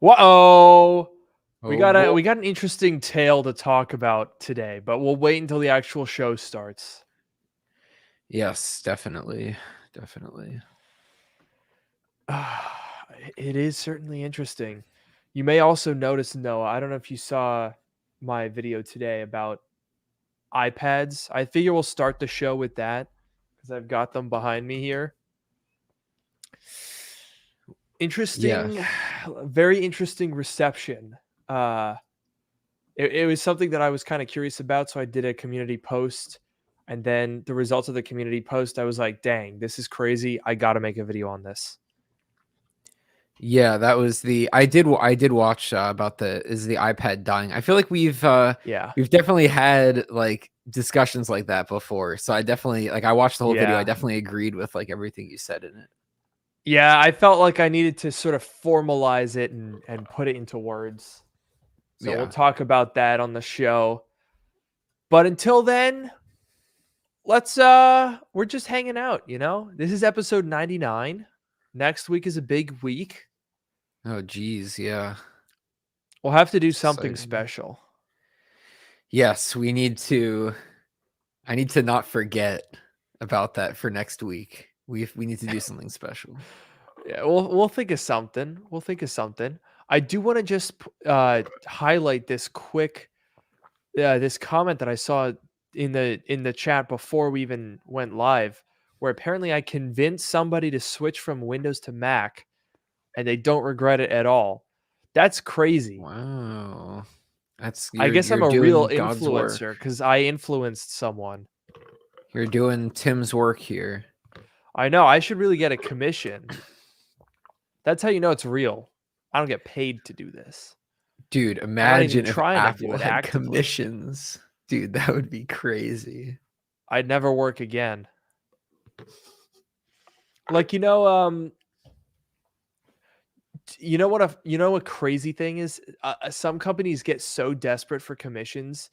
Whoa! We Oh got a boy. we got an interesting tale to talk about today, but we'll wait until the actual show starts. Yes, definitely. Definitely. It is certainly interesting. You may also notice, Noah, I don't know if you saw my video today about iPads. I figure we'll start the show with that because I've got them behind me here. Yeah. Interesting, very interesting reception. Uh, it was something that I was kind of curious about, so I did a community post, and then the results of the community post, I was like, "Dang, this is crazy! I got to make a video on this." Yeah, that was the I did watch about the iPad dying. I feel like Yeah, we've definitely had like discussions like that before. So I definitely like I watched the whole video. I yeah, definitely agreed with like everything you said in it. yeah. I felt like I needed to sort of formalize it and put it into words. So we'll Yeah. talk about that on the show. But until then, let's we're just hanging out. This is episode 99. Next week is a big week. Oh geez, yeah. We'll have to do It's something exciting. special. Yes, I need to not forget about that for next week. We need to do something special. Yeah, we'll think of something. We'll think of something. I do want to just highlight this comment that I saw in the chat before we even went live, where apparently I convinced somebody to switch from Windows to Mac, and they don't regret it at all. That's crazy. Wow. That's I guess I'm you're a real doing God's work. influencer because I influenced someone. You're doing Tim's work here. I know I should really get a commission. That's how you know it's real. I don't get paid to do this. Dude, I'm not even imagine if trying to do Apple it had actively. commissions. Dude, that would be crazy. I'd never work again. Like you know what crazy thing is? Some companies get so desperate for commissions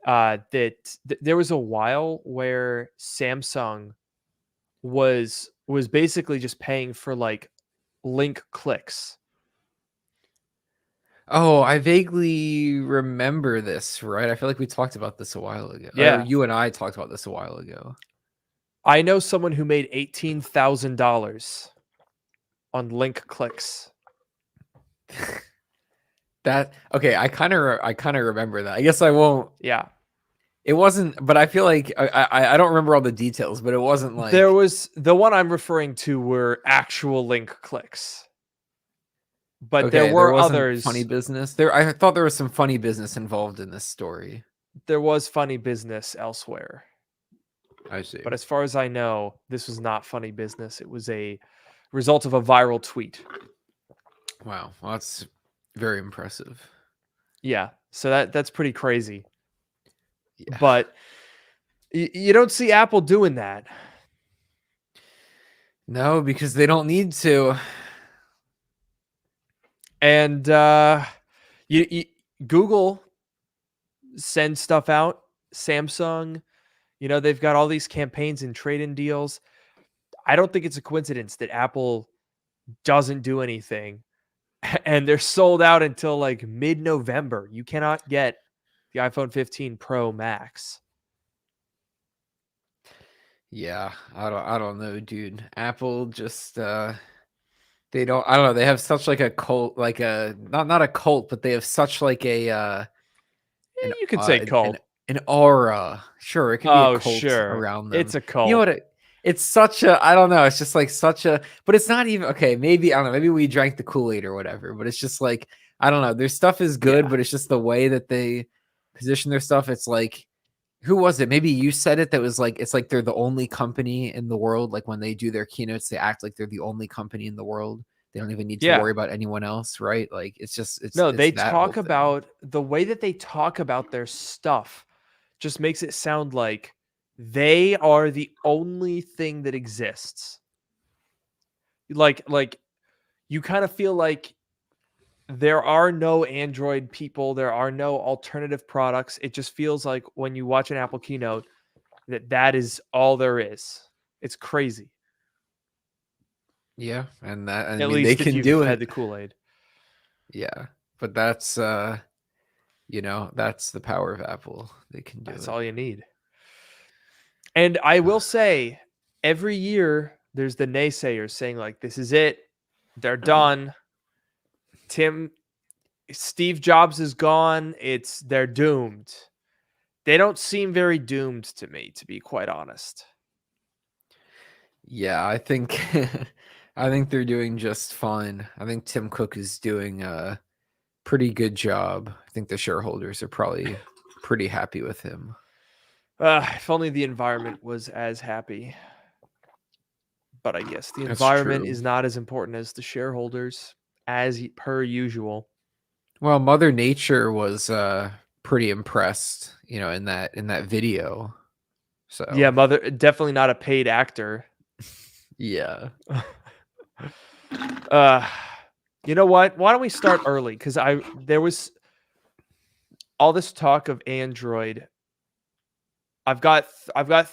that there was a while where Samsung was basically just paying for like link clicks. Oh, I vaguely remember this, right? I feel like we talked about this a while ago. Or Yeah, you and I talked about this a while ago. I know someone who made $18,000 on link clicks. That okay, I kind of remember that. I guess I won't. Yeah, It wasn't, but I feel like I don't remember all the details, but it wasn't there like was the one I'm referring to were actual link clicks, but there okay, there were wasn't funny others. business. I thought there was some funny business involved in this story. There was funny business elsewhere. I see. But as far as I know, this was not funny business. It was a result of a viral tweet. Wow, well, that's very impressive. Yeah. So that's pretty crazy. Yeah. But you don't see Apple doing that. No, because they don't need to. And you Google sends stuff out. Samsung, they've got all these campaigns and trade-in deals. I don't think it's a coincidence that Apple doesn't do anything and they're sold out until like mid-November. You cannot get the iPhone 15 Pro Max. Yeah, I don't know, dude. Apple just they don't I don't know, they have such like a cult like a not a cult, but they have such like a an You could say an cult. an aura. Sure, it can be a Oh, cult sure. around It's them. a You know cult. what it's such a I don't know, it's just like such a but it's not even okay, maybe I don't know, maybe we drank the Kool-Aid or whatever, but it's just like I don't know, their stuff is good, Yeah. but it's just the way that they position their stuff. It's like who was it? Maybe you said it that was like it's like they're the only company in the world. Like when they do their keynotes, they act like they're the only company in the world. They don't even need to Yeah. worry about anyone else, right? Like it's just No, it's they that whole talk thing. about the way that they talk about their stuff just makes it sound like they are the only thing that exists. Like you kind of feel like there are no Android people, there are no alternative products. It just feels like when you watch an Apple keynote that is all there is. It's crazy. Yeah, and that I At mean they least if can you've do had it. the Kool-Aid. Yeah. But that's that's the power of Apple. They can do That's it. all you need. And I will say, every year there's the naysayers saying like, "This is it. They're done. Steve Jobs is gone. They're doomed." They don't seem very doomed to me, to be quite honest. Yeah, I think I think they're doing just fine. I think Tim Cook is doing a pretty good job. I think the shareholders are probably pretty happy with him. If only the environment was as happy. But I guess the That's environment true. is not as important as the shareholders, as per usual. Well, Mother Nature was pretty impressed, in that video. Yeah, So, mother definitely not a paid actor. yeah. Uh, you know what? Why don't we start early? Because there was all this talk of Android. I've got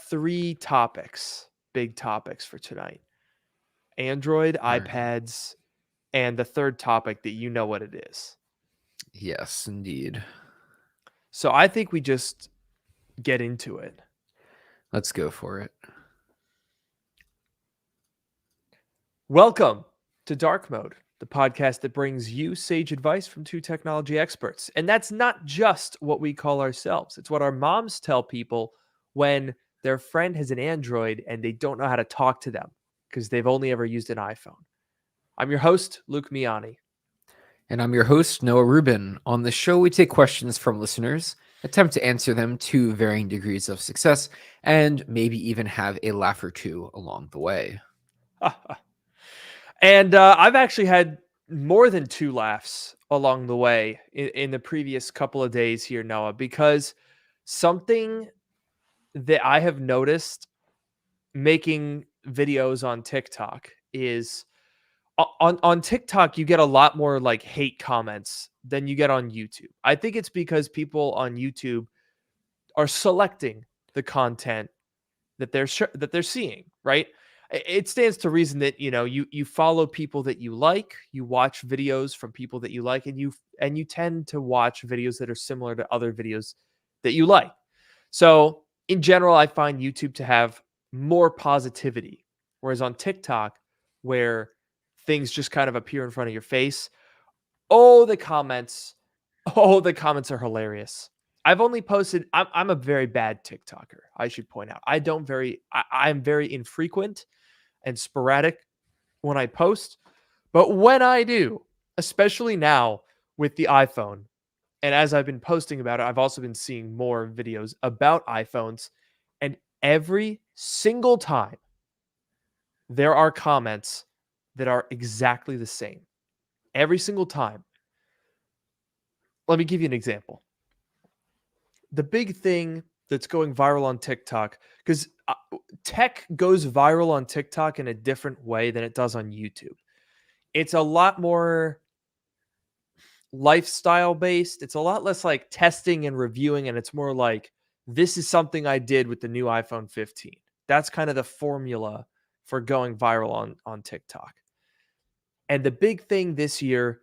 three topics, big topics for tonight: Android, All right. iPads, and the third topic that you know what it is. Yes, indeed. So I think we just get into it. Let's go for it. Welcome to Dark Mode, the podcast that brings you sage advice from two technology experts. And that's not just what we call ourselves. It's what our moms tell people when their friend has an Android and they don't know how to talk to them because they've only ever used an iPhone. I'm your host, Luke Miani. And I'm your host, Noah Rubin. On the show, we take questions from listeners, attempt to answer them to varying degrees of success, and maybe even have a laugh or two along the way. And I've actually had more than 2 laughs along the way in the previous couple of days here, Noah, because something that I have noticed making videos on TikTok is on TikTok you get a lot more like hate comments than you get on YouTube. I think it's because people on YouTube are selecting the content that they're seeing, right? It stands to reason that you follow people that you like, you watch videos from people that you like, and you tend to watch videos that are similar to other videos that you like. So in general, I find YouTube to have more positivity, whereas on TikTok, where things just kind of appear in front of your face, oh, the comments, the comments are hilarious. I've only posted. I'm a very bad TikToker. I should point out. I'm very infrequent and sporadic when I post, but when I do, especially now with the iPhone, and as I've been posting about it, I've also been seeing more videos about iPhones, and every single time there are comments that are exactly the same. Every single time. Let me give you an example. The big thing that's going viral on TikTok, because tech goes viral on TikTok in a different way than it does on YouTube. It's a lot more lifestyle based. It's a lot less like testing and reviewing, and it's more like, this is something I did with the new iPhone 15. That's kind of the formula for going viral on TikTok. And the big thing this year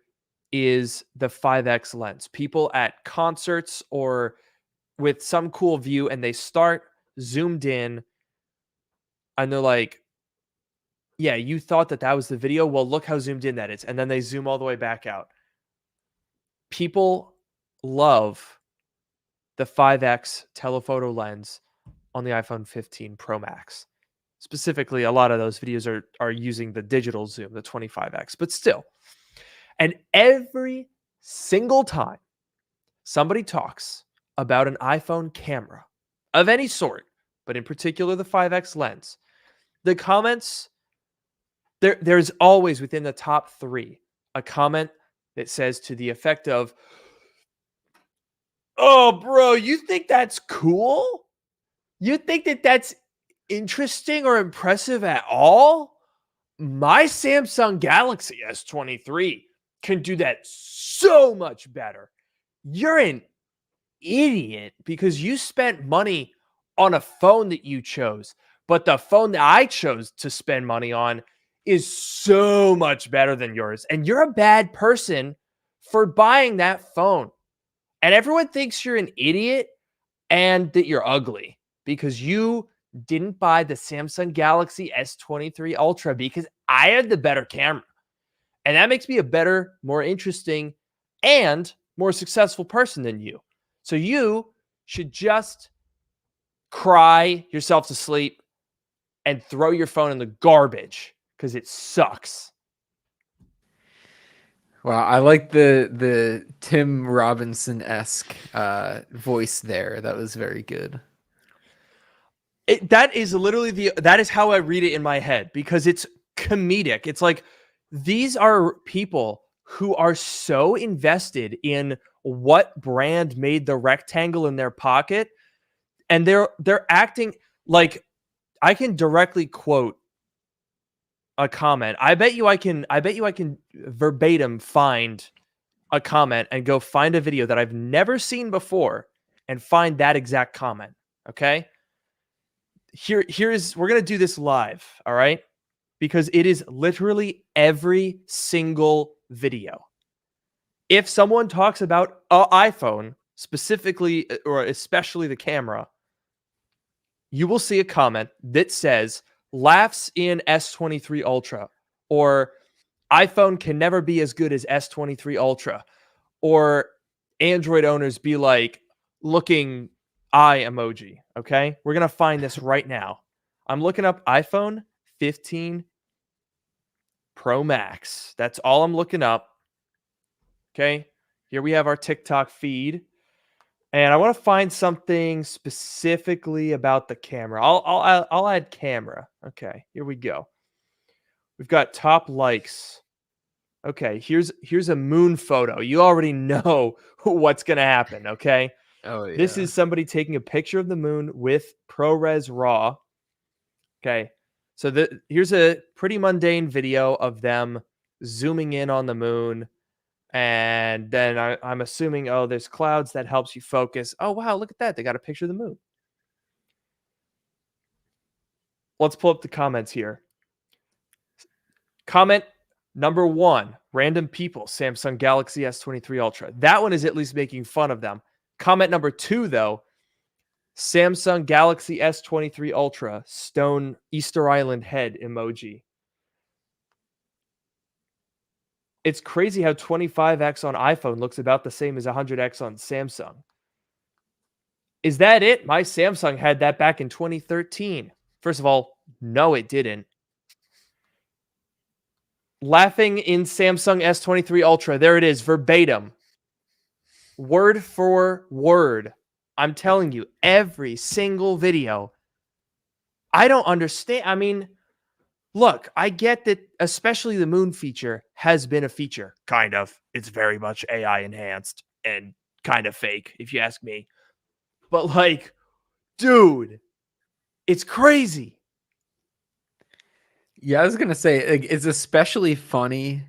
is the 5X lens. People at concerts or with some cool view, and they start zoomed in and they're like, yeah, you thought that was the video. Well, look how zoomed in that is. And then they zoom all the way back out. People love the 5X telephoto lens on the iPhone 15 Pro Max. Specifically, a lot of those videos are using the digital zoom, the 25X, but still. And every single time somebody talks about an iPhone camera of any sort, but in particular the 5X lens, the comments, there's always within the top 3 a comment that says to the effect of, "Oh, bro, you think that's cool? You think that that's interesting or impressive at all? My Samsung Galaxy S23 can do that so much better. You're an idiot because you spent money on a phone that you chose, but the phone that I chose to spend money on is so much better than yours. And you're a bad person for buying that phone. And everyone thinks you're an idiot and that you're ugly because you didn't buy the Samsung Galaxy S23 Ultra because I had the better camera. And that makes me a better, more interesting, and more successful person than you. So you should just cry yourself to sleep and throw your phone in the garbage because it sucks. Wow, I like the Tim Robinson-esque voice there. That was very good. That is literally that is how I read it in my head because it's comedic. It's like these are people who are so invested in what brand made the rectangle in their pocket, and they're acting like I can directly quote a comment. I bet you I can verbatim find a comment and go find a video that I've never seen before and find that exact comment. Okay? Here's we're going to do this live, all right? Because it is literally every single video. If someone talks about an iPhone, specifically or especially the camera, you will see a comment that says laughs in S23 Ultra, or iPhone can never be as good as S23 Ultra, or Android owners be like looking eye emoji. Okay. We're going to find this right now. I'm looking up iPhone 15 Pro Max. That's all I'm looking up. Okay. Here we have our TikTok feed. And I want to find something specifically about the camera. I'll add camera. Okay, here we go. We've got top likes. Okay, here's a moon photo. You already know what's gonna happen. Okay, Oh yeah. this is somebody taking a picture of the moon with ProRes RAW. Okay, so here's a pretty mundane video of them zooming in on the moon. And then I'm assuming, oh, there's clouds that helps you focus. Oh, wow, look at that. They got a picture of the moon. Let's pull up the comments here. Comment number 1, random people, Samsung Galaxy S23 Ultra. That one is at least making fun of them. Comment number 2, though, Samsung Galaxy S23 Ultra, stone Easter Island head emoji. It's crazy how 25x on iPhone looks about the same as 100x on Samsung. Is that it? My Samsung had that back in 2013. First of all, no, it didn't. Laughing in Samsung S23 Ultra. There it is, verbatim. Word for word. I'm telling you, every single video. I don't understand. I mean, look, I get that especially the moon feature has been a feature. Kind of. It's very much AI enhanced and kind of fake, if you ask me. But like, dude, it's crazy. Yeah, I was gonna say like, it's especially funny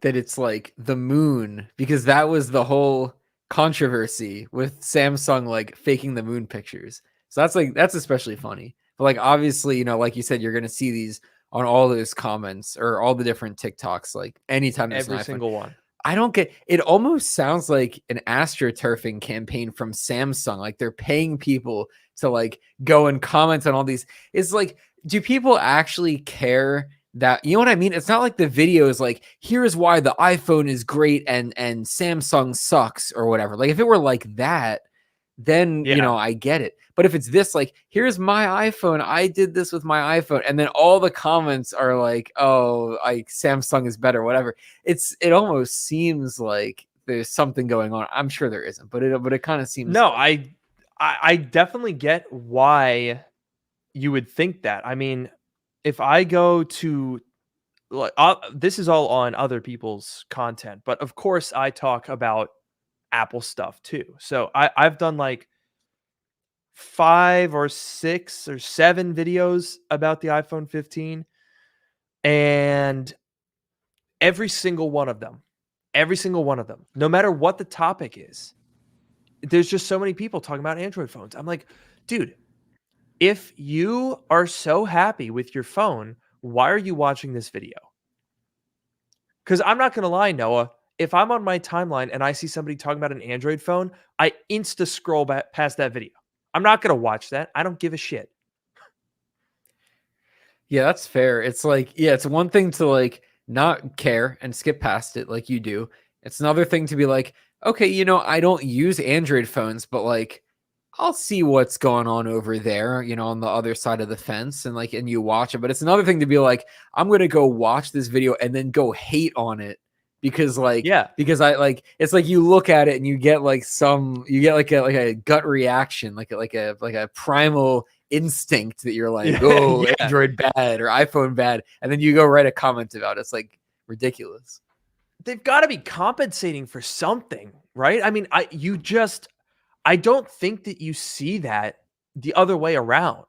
that it's like the moon because that was the whole controversy with Samsung like faking the moon pictures. So that's especially funny. But like obviously, you know, like you said, you're gonna see these on all those comments or all the different TikToks, like anytime there's an Every iPhone. single one. I don't get it. Almost sounds like an astroturfing campaign from Samsung. Like they're paying people to like go and comment on all these. It's like, do people actually care that, you know what I mean? It's not like the video is like, here's why the iPhone is great and Samsung sucks or whatever. Like if it were like that, then you know, I get it. But if it's this, like, here's my iPhone, I did this with my iPhone, and then all the comments are like, oh, like Samsung is better, whatever. It almost seems like there's something going on. I'm sure there isn't, but it kind of seems. No, like... I definitely get why you would think that. I mean, if I go to like this is all on other people's content, but of course I talk about Apple stuff too. So I've done like 5 or 6 or 7 videos about the iPhone 15, and every single one of them, no matter what the topic is, there's just so many people talking about Android phones. I'm like, dude, if you are so happy with your phone, why are you watching this video? Because I'm not going to lie, Noah, if I'm on my timeline and I see somebody talking about an Android phone, I insta scroll back past that video. I'm not gonna watch that. I don't give a shit. Yeah, that's fair. It's like, yeah, it's one thing to like not care and skip past it like you do. It's another thing to be like, okay, I don't use Android phones, but like I'll see what's going on over there, on the other side of the fence and you watch it. But it's another thing to be like, I'm going to go watch this video and then go hate on it because Yeah. I like, it's like you look at it and you get like a gut reaction, like a primal instinct that you're like, oh, Yeah. Android bad or iPhone bad. And then you go write a comment about it. It's like ridiculous. They've got to be compensating for something, right? I mean, I don't think that you see that the other way around.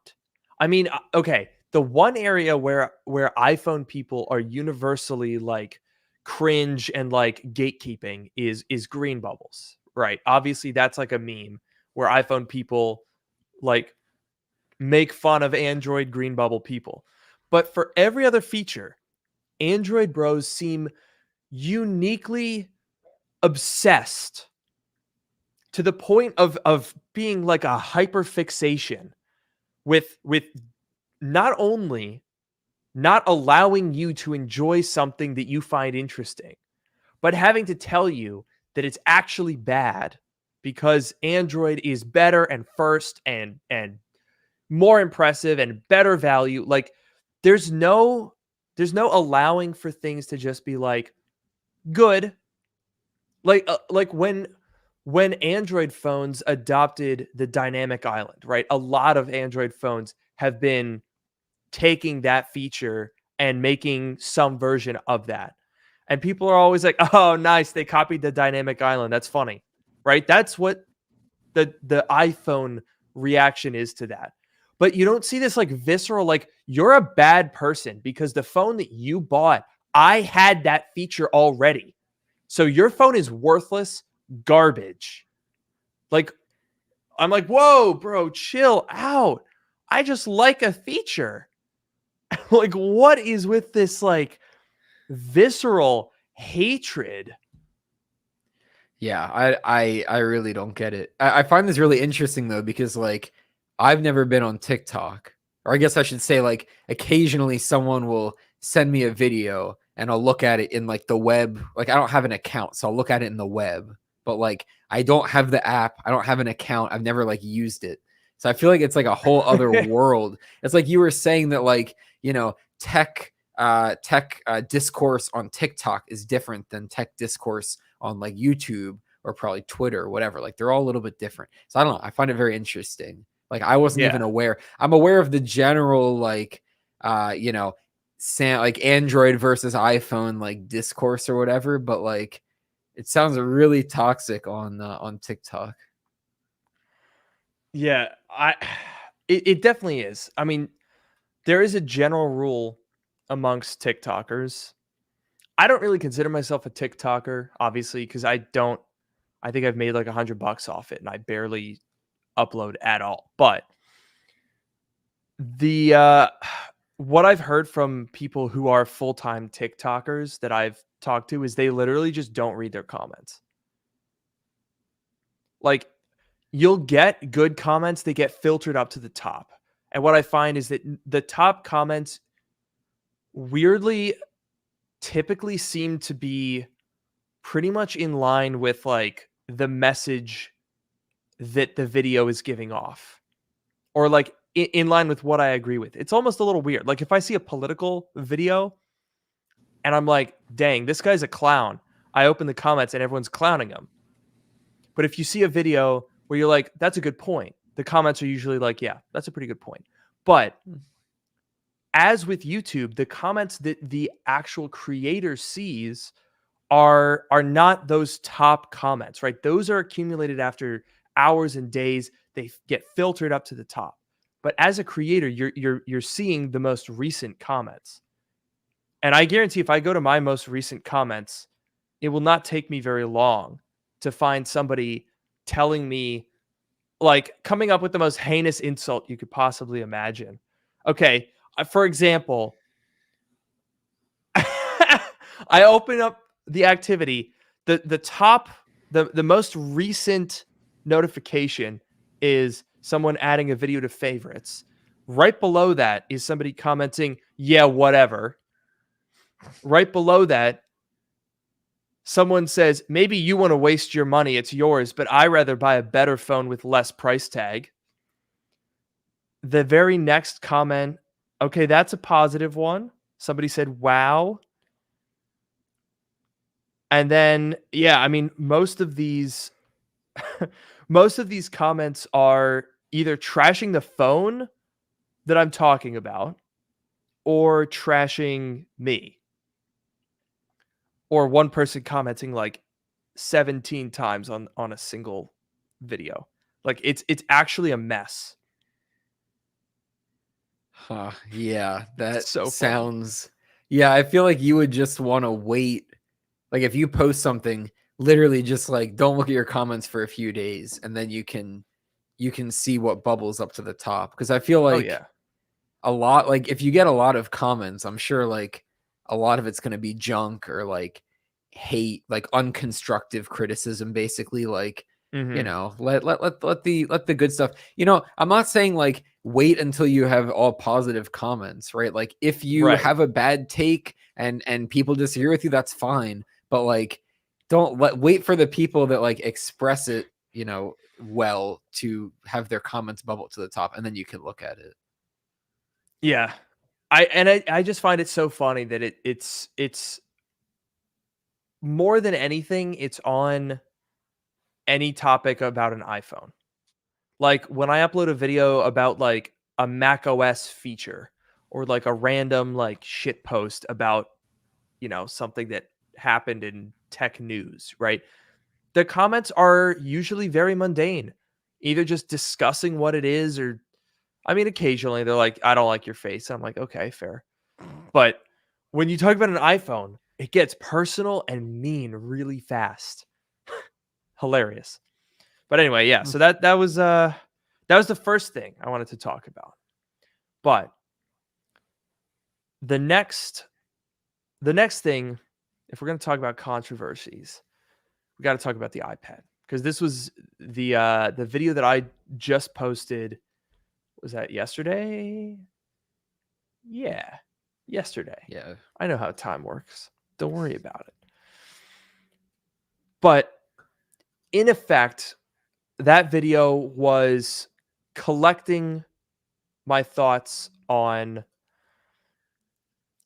I mean, okay, the one area where iPhone people are universally like cringe and like gatekeeping is green bubbles, right? Obviously, that's like a meme where iPhone people like make fun of Android green bubble people. But for every other feature, Android bros seem uniquely obsessed to the point of being like a hyper fixation with not only not allowing you to enjoy something that you find interesting, but having to tell you that it's actually bad because Android is better and first and more impressive and better value. Like there's no allowing for things to just be like good. Like when Android phones adopted the dynamic island, right? A lot of Android phones have been taking that feature and making some version of that. And people are always like, "Oh, nice, they copied the dynamic island. That's funny." Right? That's what the iPhone reaction is to that. But you don't see this like visceral like you're a bad person because the phone that you bought, I had that feature already. So your phone is worthless garbage. Like, I'm like, whoa, bro, chill out. I just like a feature. Like, what is with this like visceral hatred? Yeah, I really don't get it. I find this really interesting though because like I've never been on TikTok, or I guess I should say like occasionally someone will send me a video and I'll look at it in like the web. Like I don't have an account, so I'll look at it in the web. But like I don't have the app, I don't have an account. I've never like used it. So I feel like it's like a whole other world. It's like you were saying that like, tech discourse on TikTok is different than tech discourse on like YouTube or probably Twitter or whatever. Like they're all a little bit different. So I don't know. I find it very interesting. Like I wasn't even Yeah. aware. I'm aware of the general like like Android versus iPhone like discourse or whatever, but like it sounds really toxic on TikTok. Yeah. It definitely is. I mean, there is a general rule amongst TikTokers. I don't really consider myself a TikToker, obviously, because I think I've made like $100 off it and I barely upload at all. But the what I've heard from people who are full-time TikTokers that I've talked to is they literally just don't read their comments. Like you'll get good comments, they get filtered up to the top. And what I find is that the top comments weirdly typically seem to be pretty much in line with like the message that the video is giving off or like in line with what I agree with. It's almost a little weird. Like if I see a political video and I'm like, dang, this guy's a clown. I open the comments and everyone's clowning him. But if you see a video where you're like, that's a good point, the comments are usually like, yeah, that's a pretty good point. But as with YouTube, the comments that the actual creator sees are not those top comments, right? Those are accumulated after hours and days. They get filtered up to the top. But as a creator, you're seeing the most recent comments. And I guarantee if I go to my most recent comments, it will not take me very long to find somebody telling me like coming up with the most heinous insult you could possibly imagine. Okay, for example, I open up the activity the top, the most recent notification is someone adding a video to favorites. Right below that is somebody commenting, yeah, whatever. Right below that, someone says, maybe you want to waste your money, it's yours, but I rather buy a better phone with less price tag. The very next comment, okay, that's a positive one. Somebody said, wow. And then, yeah, I mean, most of these comments are either trashing the phone that I'm talking about or trashing me. Or one person commenting like 17 times on a single video. Like it's actually a mess. Huh, yeah, that So funny. sounds. Yeah, I feel like you would just want to wait. Like if you post something, literally just like don't look at your comments for a few days, and then you can see what bubbles up to the top. Because I feel Oh like yeah. a lot, like if you get a lot of comments, I'm sure like a lot of it's going to be junk or like hate, like unconstructive criticism, basically. Like, Mhm. let the good stuff. I'm not saying like wait until you have all positive comments, right? Like if you Right. have a bad take and people disagree with you, that's fine. But like don't wait for the people that like express it, well, to have their comments bubble to the top, and then you can look at it. Yeah. I just find it so funny that it's more than anything, it's on any topic about an iPhone. Like when I upload a video about like a Mac OS feature or like a random like shit post about, something that happened in tech news, right? The comments are usually very mundane, either just discussing what it is or I mean occasionally they're like I don't like your face. I'm like, "Okay, fair." But when you talk about an iPhone, it gets personal and mean really fast. Hilarious. But anyway, yeah, so that was the first thing I wanted to talk about. But the next thing, if we're going to talk about controversies, we got to talk about the iPad because this was the video that I just posted. Was that yesterday? Yeah, yesterday. Yeah. I know how time works. Don't worry about it. But in effect, that video was collecting my thoughts on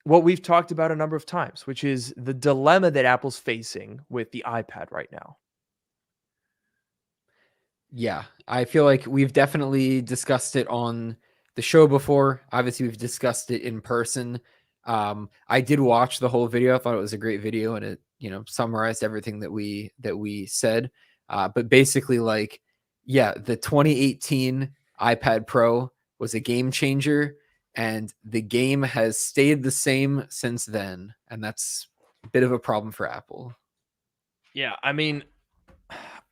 what we've talked about a number of times, which is the dilemma that Apple's facing with the iPad right now. Yeah, I feel like we've definitely discussed it on the show before. Obviously, we've discussed it in person. I did watch the whole video. I thought it was a great video, and it summarized everything that we said. But basically, like, yeah, the 2018 iPad Pro was a game changer, and the game has stayed the same since then, and that's a bit of a problem for Apple. Yeah, I mean,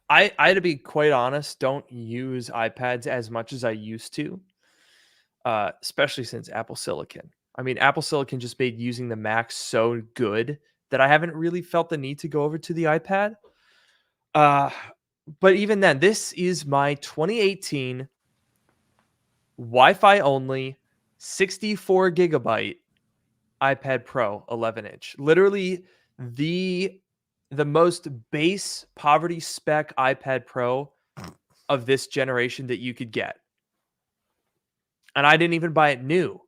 I to be quite honest, don't use iPads as much as I used to, especially since Apple Silicon. I mean, Apple Silicon just made using the Mac so good that I haven't really felt the need to go over to the iPad. Uh, but even then, this is my 2018 Wi-Fi only 64 gigabyte iPad Pro 11 inch. Literally the most base poverty spec iPad Pro of this generation that you could get. And I didn't even buy it new.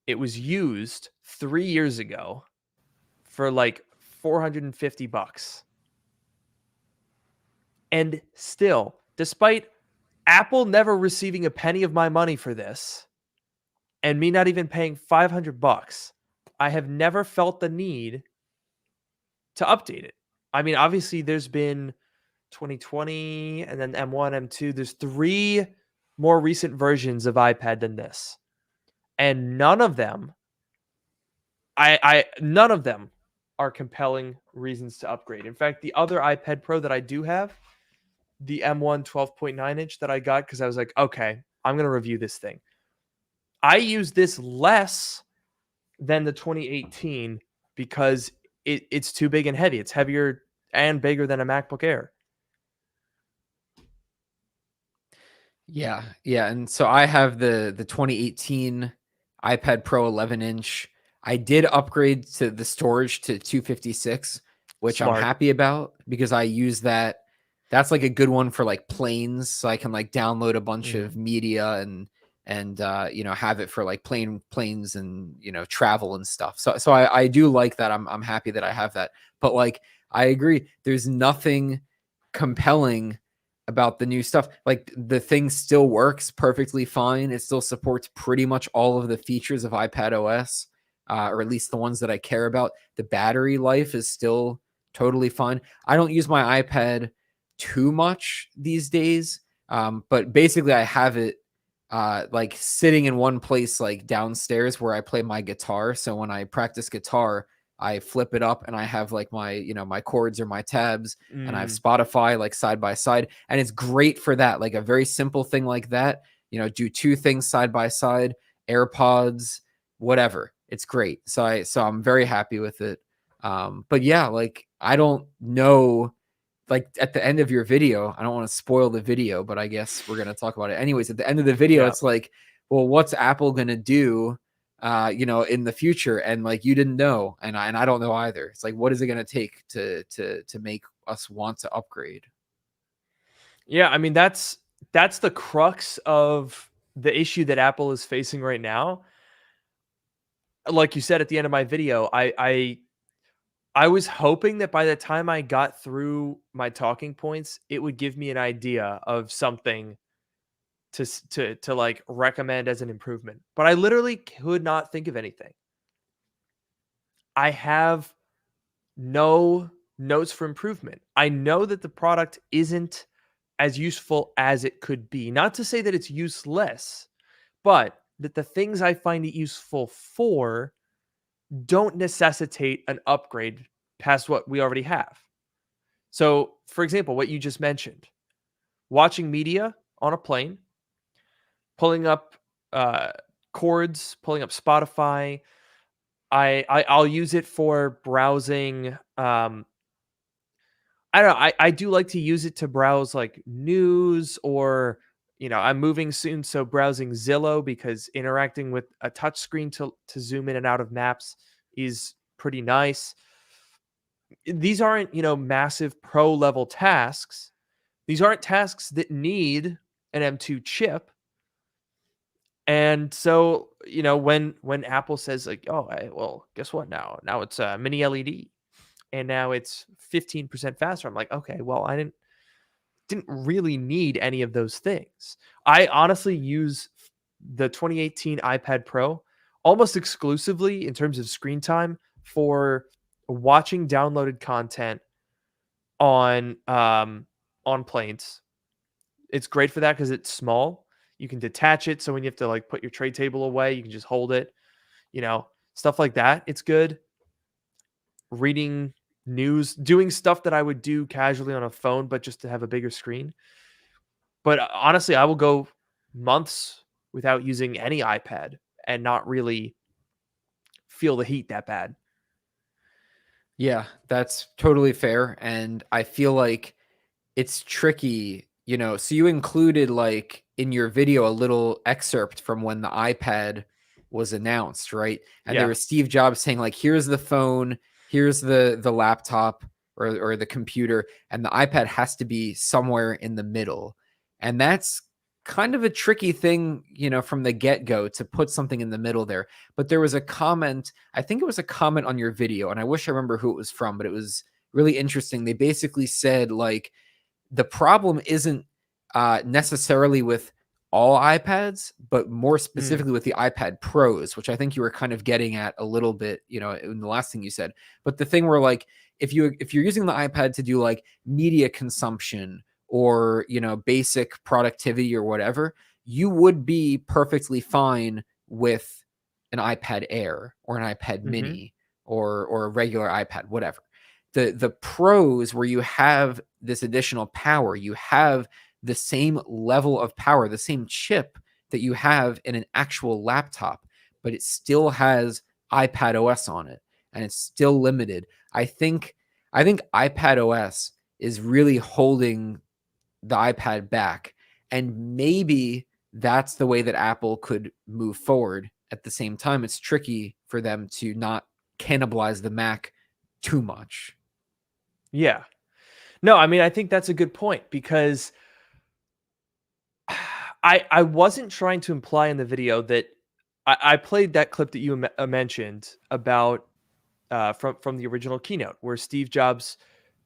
It was used 3 years ago for like $450. And still, despite Apple never receiving a penny of my money for this and me not even paying $500, I have never felt the need to update it. I mean, obviously there's been 2020 and then M1, M2. There's 3 more recent versions of iPad than this. And none of them none of them are compelling reasons to upgrade. In fact, the other iPad Pro that I do have, the M1 12.9 inch that I got because I was like, okay, I'm going to review this thing. I use this less than the 2018 because it's too big and heavy. It's heavier and bigger than a MacBook Air. Yeah, yeah, and so I have the 2018 iPad Pro 11-inch. I did upgrade to the storage to 256, which I'm Smart. happy about because I use that. That's like a good one for like planes, so I can like download a bunch of media and you know, have it for like planes and, you know, travel and stuff. So I do like that. I'm happy that I have that. But like I agree, there's nothing compelling about the new stuff. Like the thing still works perfectly fine. It still supports pretty much all of the features of iPad OS, or at least the ones that I care about. The battery life is still totally fine. I don't use my iPad too much these days, but basically I have it like sitting in one place, like downstairs where I play my guitar. So when I practice guitar, I flip it up and I have like my, you know, my chords or my tabs, and I have Spotify like side by side. And it's great for that. Like a very simple thing like that, you know, do two things side by side, AirPods, whatever. It's great. So I'm very happy with it. But yeah, like I don't know, like at the end of your video, I don't want to spoil the video, but I guess we're going to talk about it anyways. At the end of the video, Yeah. it's like, well, what's Apple going to do, you know, in the future? And like, you didn't know. And I don't know either. It's like, what is it going to take to make us want to upgrade? Yeah, I mean that's the crux of the issue that Apple is facing right now. Like you said at the end of my video, I was hoping that by the time I got through my talking points, it would give me an idea of something to like recommend as an improvement. But I literally could not think of anything. I have no notes for improvement. I know that the product isn't as useful as it could be. Not to say that it's useless, but that the things I find it useful for don't necessitate an upgrade past what we already have. So, for example, what you just mentioned, watching media on a plane, pulling up uh, chords, pulling up Spotify. I'll use it for browsing. I don't know. I do like to use it to browse like news or I'm moving soon, so browsing Zillow because interacting with a touch screen to zoom in and out of maps is pretty nice. These aren't, massive pro level tasks. These aren't tasks that need an M2 chip. And so, when Apple says like, "Oh, well, guess what now it's a mini LED and now it's 15% faster." I'm like, "Okay, well, I didn't really need any of those things." I honestly use the 2018 iPad Pro almost exclusively in terms of screen time for watching downloaded content on planes. It's great for that because it's small. You can detach it, so when you have to like put your tray table away, you can just hold it. Stuff like that. It's good. Reading news, doing stuff that I would do casually on a phone, but just to have a bigger screen. But honestly, I will go months without using any iPad and not really feel the heat that bad. Yeah, that's totally fair. And I feel like it's tricky, you know. So you included like in your video a little excerpt from when the iPad was announced, right? And there Yeah. was Steve Jobs saying like, here's the phone, here's the laptop or the computer, and the iPad has to be somewhere in the middle. And that's kind of a tricky thing, you know, from the get-go to put something in the middle there. But there was a comment, I think it was a comment on your video, and I wish I remember who it was from, but it was really interesting. They basically said like, the problem isn't necessarily with all iPads, but more Mm. specifically with the iPad Pros, which I think you were kind of getting at a little bit, you know, in the last thing you said. But the thing where like if you're using the iPad to do like media consumption or, you know, basic productivity or whatever, you would be perfectly fine with an iPad Air or an iPad Mm-hmm. Mini or a regular iPad, whatever. The pros where you have this additional power, you have the same level of power, the same chip that you have in an actual laptop, but it still has iPad OS on it and it's still limited. I think I think iPad OS is really holding the iPad back, and maybe that's the way that Apple could move forward. At the same time, it's tricky for them to not cannibalize the Mac too much. Yeah. No, I mean, I think that's a good point because I wasn't trying to imply in the video that I played that clip that you mentioned about from the original keynote where Steve Jobs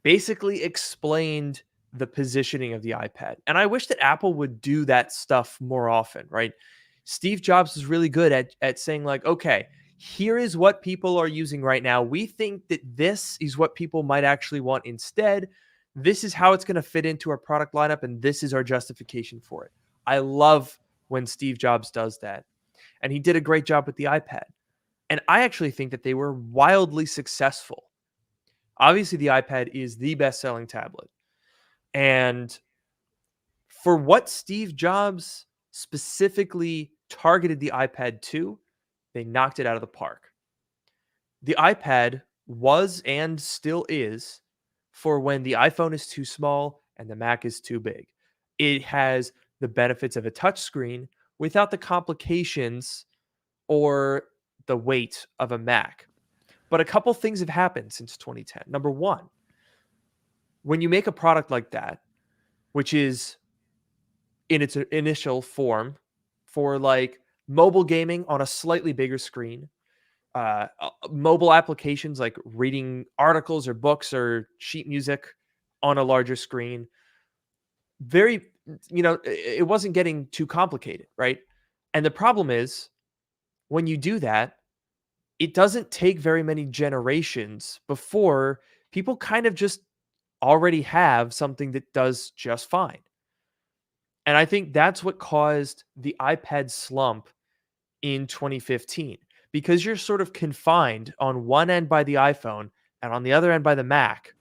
basically explained the positioning of the iPad. And I wish that Apple would do that stuff more often, right? Steve Jobs is really good at saying like, okay, here is what people are using right now. We think that this is what people might actually want instead. This is how it's going to fit into our product lineup, and this is our justification for it. I love when Steve Jobs does that. And he did a great job with the iPad. And I actually think that they were wildly successful. Obviously, the iPad is the best selling tablet. And for what Steve Jobs specifically targeted the iPad to, they knocked it out of the park. The iPad was and still is for when the iPhone is too small and the Mac is too big. It has the benefits of a touchscreen without the complications or the weight of a Mac. But a couple things have happened since 2010. Number one, when you make a product like that, which is in its initial form for like mobile gaming on a slightly bigger screen, mobile applications like reading articles or books or sheet music on a larger screen, very, it wasn't getting too complicated, right? And the problem is when you do that, it doesn't take very many generations before people kind of just already have something that does just fine. And I think that's what caused the iPad slump in 2015 because you're sort of confined on one end by the iPhone and on the other end by the Mac.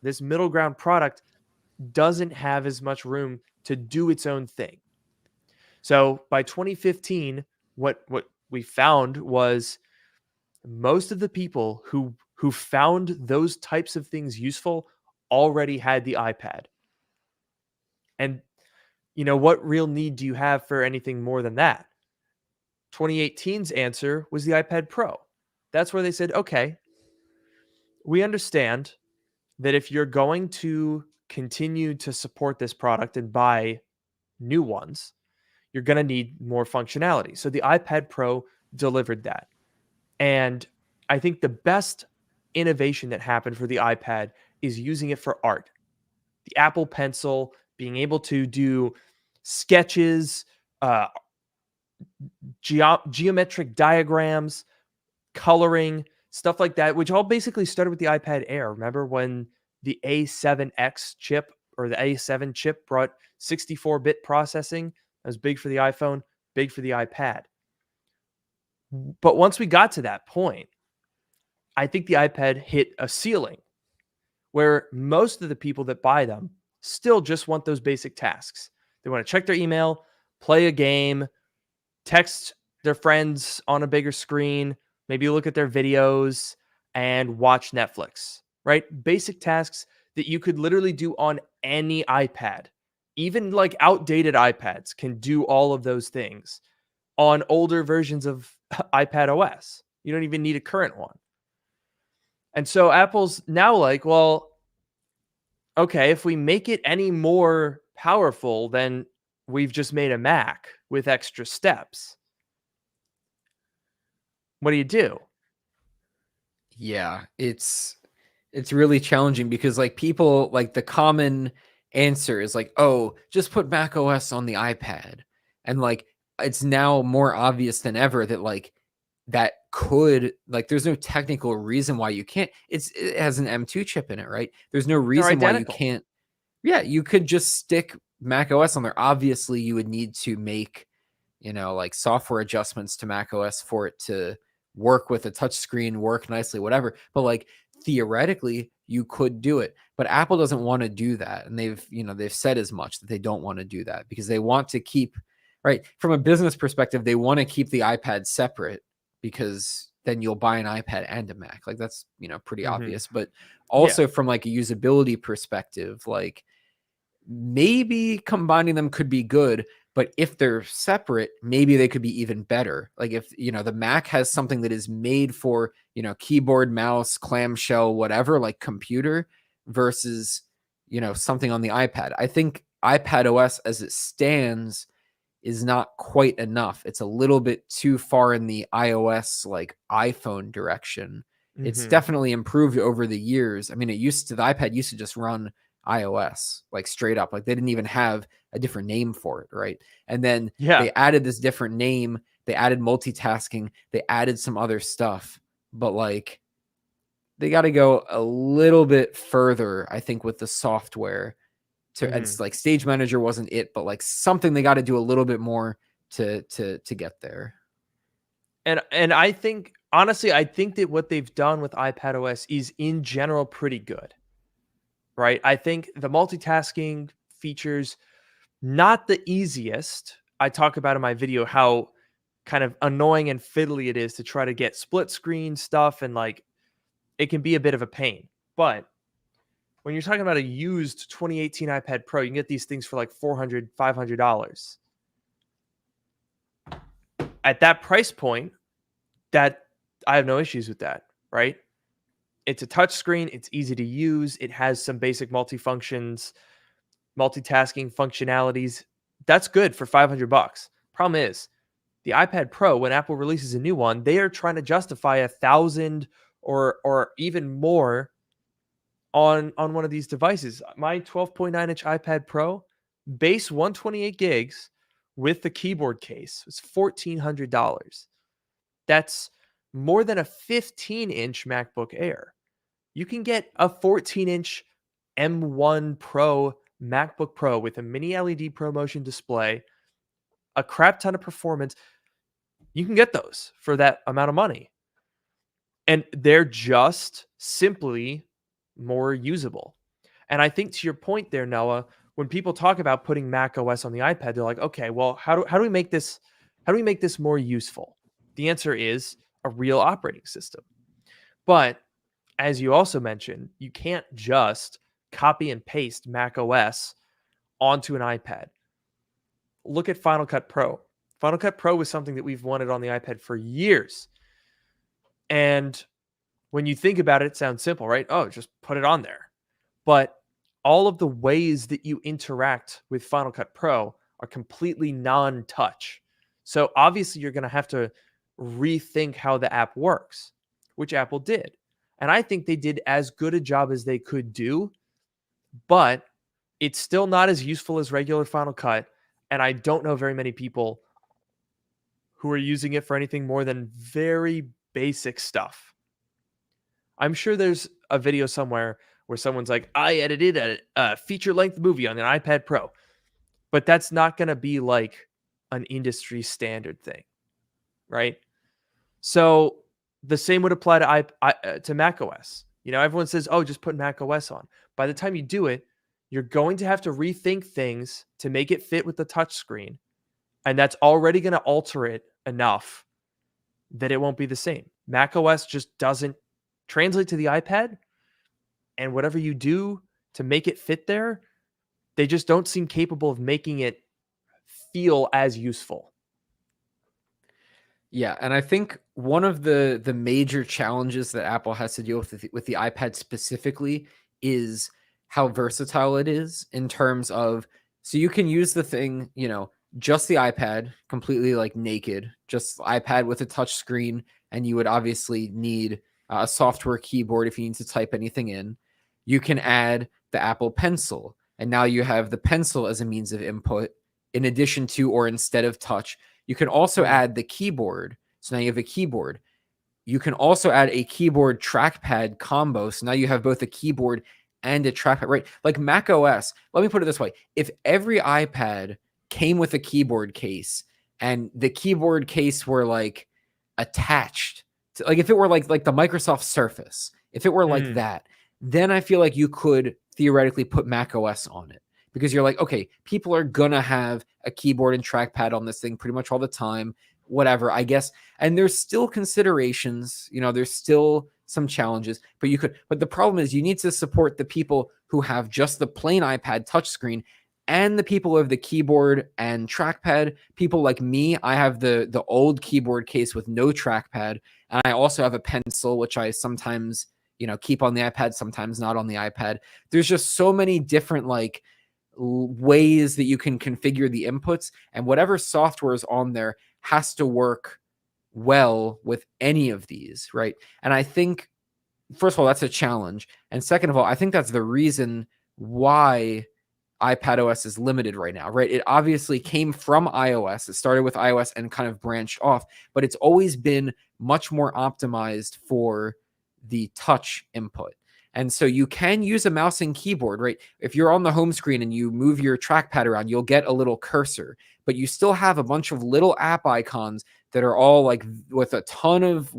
This middle ground product doesn't have as much room to do its own thing. So by 2015, what we found was most of the people who found those types of things useful already had the iPad. And what real need do you have for anything more than that? 2018's answer was the iPad Pro. That's where they said, okay, we understand that if you're going to continue to support this product and buy new ones, you're going to need more functionality. So the iPad Pro delivered that. And I think the best innovation that happened for the iPad is using it for art. The Apple Pencil, being able to do sketches, geometric diagrams, coloring, stuff like that, which all basically started with the iPad Air. Remember when the A7X chip or the A7 chip brought 64-bit processing? That was big for the iPhone, big for the iPad. But once we got to that point, I think the iPad hit a ceiling where most of the people that buy them still just want those basic tasks. They want to check their email, play a game, text their friends on a bigger screen, maybe look at their videos and watch Netflix, right? Basic tasks that you could literally do on any iPad. Even like outdated iPads can do all of those things on older versions of iPad OS. You don't even need a current one. And so Apple's now like, well, okay, if we make it any more powerful, then we've just made a Mac with extra steps. What do you do? Yeah, it's really challenging because like people, like the common answer is like, oh, just put Mac OS on the iPad. And like it's now more obvious than ever that like that could, like, there's no technical reason why you can't. It has an M2 chip in it, right? There's no reason why you can't. Yeah, you could just stick Mac OS on there. Obviously, you would need to make, like software adjustments to Mac OS for it to work with a touchscreen, work nicely, whatever. But like theoretically, you could do it. But Apple doesn't want to do that, and they've said as much that they don't want to do that because they want to keep, right, from a business perspective, they want to keep the iPad separate because then you'll buy an iPad and a Mac. Like that's, pretty Mhm. obvious. But Yeah. also from like a usability perspective, like maybe combining them could be good, but if they're separate, maybe they could be even better. Like if, the Mac has something that is made for, keyboard, mouse, clamshell, whatever, like computer versus, something on the iPad. I think iPad OS as it stands is not quite enough. It's a little bit too far in the iOS, like iPhone direction. It's Mhm. definitely improved over the years. I mean, the iPad used to just run iOS, like straight up. Like they didn't even have a different name for it, right? And then Yeah. they added this different name. They added multitasking. They added some other stuff, but like they got to go a little bit further, I think, with the software. It's Mhm. like Stage Manager wasn't it, but like something they got to do a little bit more to get there. And I think honestly, I think that what they've done with iPad OS is in general pretty good. Right? I think the multitasking features not the easiest. I talk about in my video how kind of annoying and fiddly it is to try to get split screen stuff, and like it can be a bit of a pain. But when you're talking about a used 2018 iPad Pro, you can get these things for like $400, $500. At that price point, that I have no issues with that, right? It's a touch screen, it's easy to use, it has some basic multifunctions, multitasking functionalities. That's good for $500. Problem is, the iPad Pro, when Apple releases a new one, they are trying to justify 1,000 or even more on one of these devices. My 12.9-inch iPad Pro, base 128 gigs with the keyboard case, was $1,400. That's more than a 15-inch MacBook Air. You can get a 14-inch M1 Pro MacBook Pro with a mini LED ProMotion display, a crap ton of performance. You can get those for that amount of money. And they're just simply more usable. And I think to your point there, Noah, when people talk about putting Mac OS on the iPad, they're like, okay, well, how do we make this more useful? The answer is a real operating system. But as you also mentioned, you can't just copy and paste Mac OS onto an iPad. Look at Final Cut Pro. Final Cut Pro was something that we've wanted on the iPad for years. And when you think about it, it sounds simple, right? Oh, just put it on there. But all of the ways that you interact with Final Cut Pro are completely non-touch. So obviously you're going to have to rethink how the app works, which Apple did. And I think they did as good a job as they could do, but it's still not as useful as regular Final Cut. And I don't know very many people who are using it for anything more than very basic stuff. I'm sure there's a video somewhere where someone's like, I edited a feature length movie on an iPad Pro, but that's not going to be like an industry standard thing, right? So the same would apply to Mac OS. Everyone says, oh, just put Mac OS on. By the time you do it, you're going to have to rethink things to make it fit with the touch screen. And that's already going to alter it enough that it won't be the same. Mac OS just doesn't translate to the iPad. And whatever you do to make it fit there, they just don't seem capable of making it feel as useful. Yeah, and I think one of the major challenges that Apple has to deal with the iPad specifically is how versatile it is in terms of, so you can use the thing, just the iPad completely like naked, just iPad with a touch screen, and you would obviously need a software keyboard if you need to type anything in. You can add the Apple Pencil, and now you have the pencil as a means of input in addition to or instead of touch. You can also add the keyboard. So now you have a keyboard. You can also add a keyboard trackpad combo. So now you have both a keyboard and a trackpad, right? Like Mac OS, let me put it this way. If every iPad came with a keyboard case and the keyboard case were like attached to, like if it were like the Microsoft Surface, if it were like that, then I feel like you could theoretically put Mac OS on it. Because you're like, okay, people are gonna have a keyboard and trackpad on this thing pretty much all the time. whatever, I guess. And there's still considerations, there's still some challenges, but the problem is you need to support the people who have just the plain iPad touchscreen and the people who have the keyboard and trackpad. People like me, I have the old keyboard case with no trackpad, and I also have a pencil, which I sometimes, keep on the iPad, sometimes not on the iPad. There's just so many different ways that you can configure the inputs, and whatever software is on there has to work well with any of these, right? And I think, first of all, that's a challenge. And second of all, I think that's the reason why iPadOS is limited right now, right? It obviously came from iOS. It started with iOS and kind of branched off, but it's always been much more optimized for the touch input. And so you can use a mouse and keyboard, right? If you're on the home screen and you move your trackpad around, you'll get a little cursor, but you still have a bunch of little app icons that are all with a ton of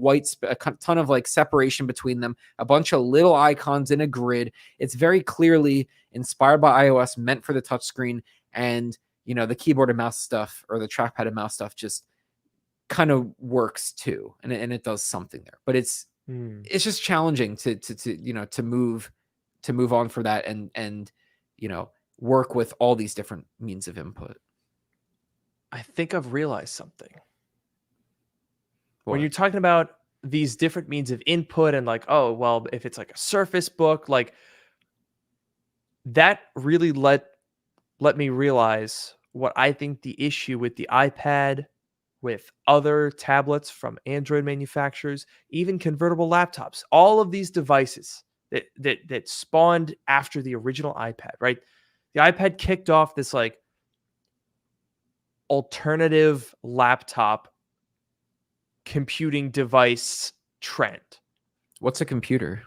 a ton of separation between them, a bunch of little icons in a grid. It's very clearly inspired by iOS, meant for the touchscreen, and the keyboard and mouse stuff, or the trackpad and mouse stuff, just kind of works too, and it does something there. But it's just challenging to move on for that, and work with all these different means of input. I think I've realized something. What? When you're talking about these different means of input and if it's like a Surface Book, that really let me realize what I think the issue with the iPad, with other tablets from Android manufacturers, even convertible laptops, all of these devices that spawned after the original iPad, right? The iPad kicked off this alternative laptop computing device trend. What's a computer?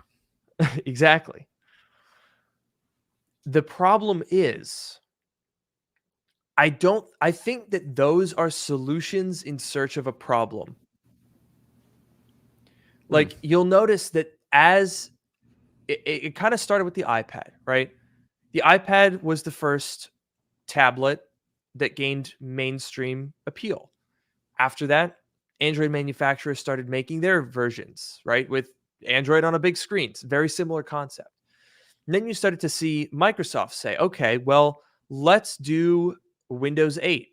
Exactly. The problem is, I think that those are solutions in search of a problem. You'll notice that as it kind of started with the iPad, right? The iPad was the first tablet that gained mainstream appeal. After that, Android manufacturers started making their versions, right? With Android on a big screen. It's a very similar concept. And then you started to see Microsoft say, okay, well, let's do Windows 8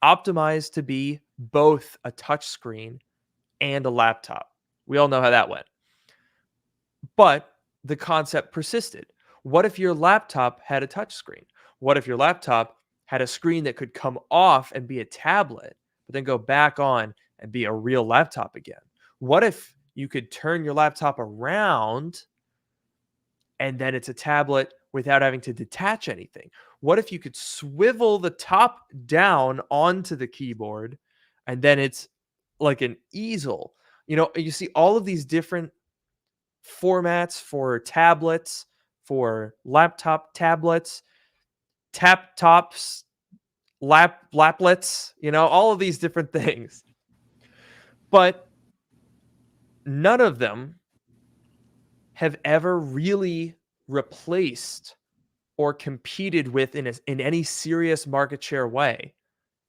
optimized to be both a touchscreen and a laptop. We all know how that went. But the concept persisted. What if your laptop had a touchscreen? What if your laptop had a screen that could come off and be a tablet, but then go back on and be a real laptop again? What if you could turn your laptop around and then it's a tablet without having to detach anything? What if you could swivel the top down onto the keyboard and then it's like an easel? You see all of these different formats for tablets, for laptop tablets, tap tops, laplets, all of these different things. But none of them have ever really replaced or competed with in any serious market share way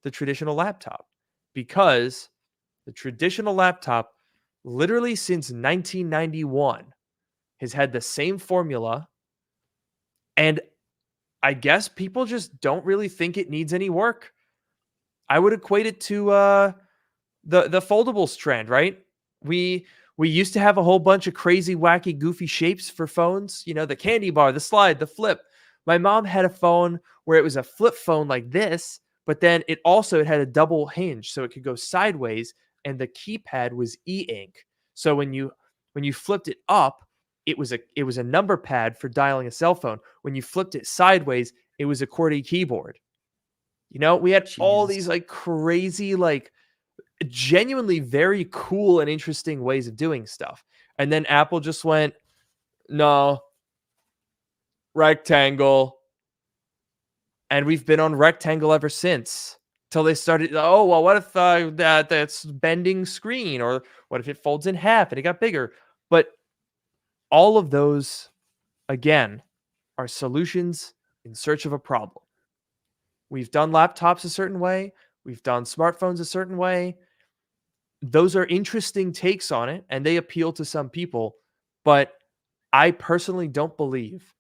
the traditional laptop, because the traditional laptop, literally since 1991, has had the same formula, and I guess people just don't really think it needs any work. I would equate it to the foldables trend, right? We used to have a whole bunch of crazy, wacky, goofy shapes for phones. The candy bar, the slide, the flip. My mom had a phone where it was a flip phone like this, but then it had a double hinge, so it could go sideways, and the keypad was e-ink. So when you flipped it up, it was a number pad for dialing a cell phone. When you flipped it sideways, it was a QWERTY keyboard. We had all these crazy, genuinely very cool and interesting ways of doing stuff. And then Apple just went, no, rectangle. And we've been on rectangle ever since, till they started, oh, well, what if that's bending screen? Or what if it folds in half and it got bigger? But all of those, again, are solutions in search of a problem. We've done laptops a certain way. We've done smartphones a certain way. those are interesting takes on it and they appeal to some people, but I personally don't believe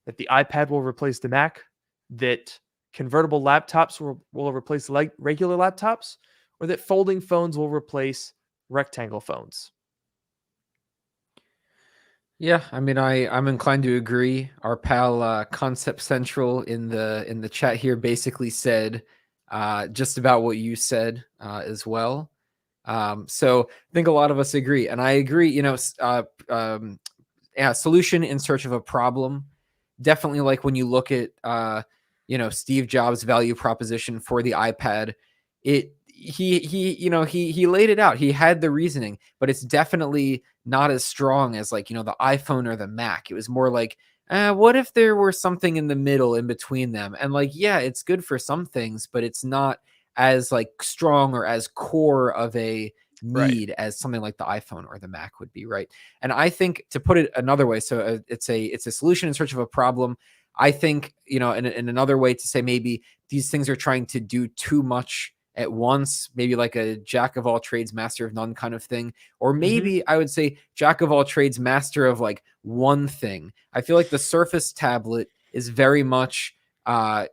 that the iPad will replace the Mac, that convertible laptops will replace like regular laptops, or that folding phones will replace rectangle phones. Yeah, I mean, I'm inclined to agree. Our pal Concept Central in the chat here basically said just about what you said as well. So I think a lot of us agree, and I agree. Yeah, solution in search of a problem. Definitely, like when you look at Steve Jobs' value proposition for the iPad, he laid it out. He had the reasoning, but it's definitely not as strong as like the iPhone or the Mac. It was more like, what if there were something in the middle in between them? And like, yeah, it's good for some things, but it's not as like strong or as core of a Right. need as something like the iPhone or the Mac would be, right? And I think, to put it another way, so it's a solution in search of a problem. I think in another way to say, maybe these things are trying to do too much at once, maybe like a jack of all trades, master of none kind of thing. Or Mm-hmm. maybe I would say jack of all trades, master of like one thing. I feel like the Surface tablet is very much a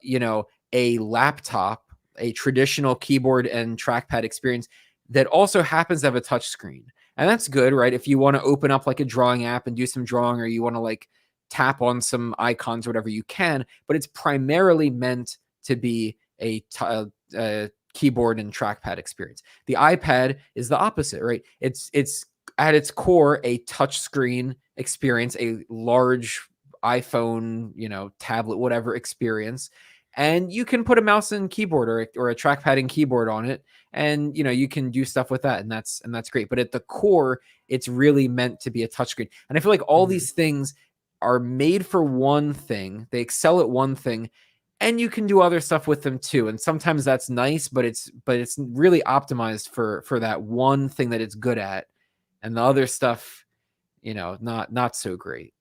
laptop, a traditional keyboard and trackpad experience that also happens to have a touch screen. And that's good, right? If you want to open up like a drawing app and do some drawing, or you want to like tap on some icons or whatever, you can, but it's primarily meant to be a keyboard and trackpad experience. The iPad is the opposite, right? It's at its core a touch screen experience, a large iPhone, tablet, whatever experience. And you can put a mouse and keyboard or a trackpad and keyboard on it, and you can do stuff with that, and that's great. But at the core, it's really meant to be a touchscreen. And I feel like all Mm-hmm. these things are made for one thing. They excel at one thing, and you can do other stuff with them too. And sometimes that's nice, but it's really optimized for that one thing that it's good at, and the other stuff, not so great.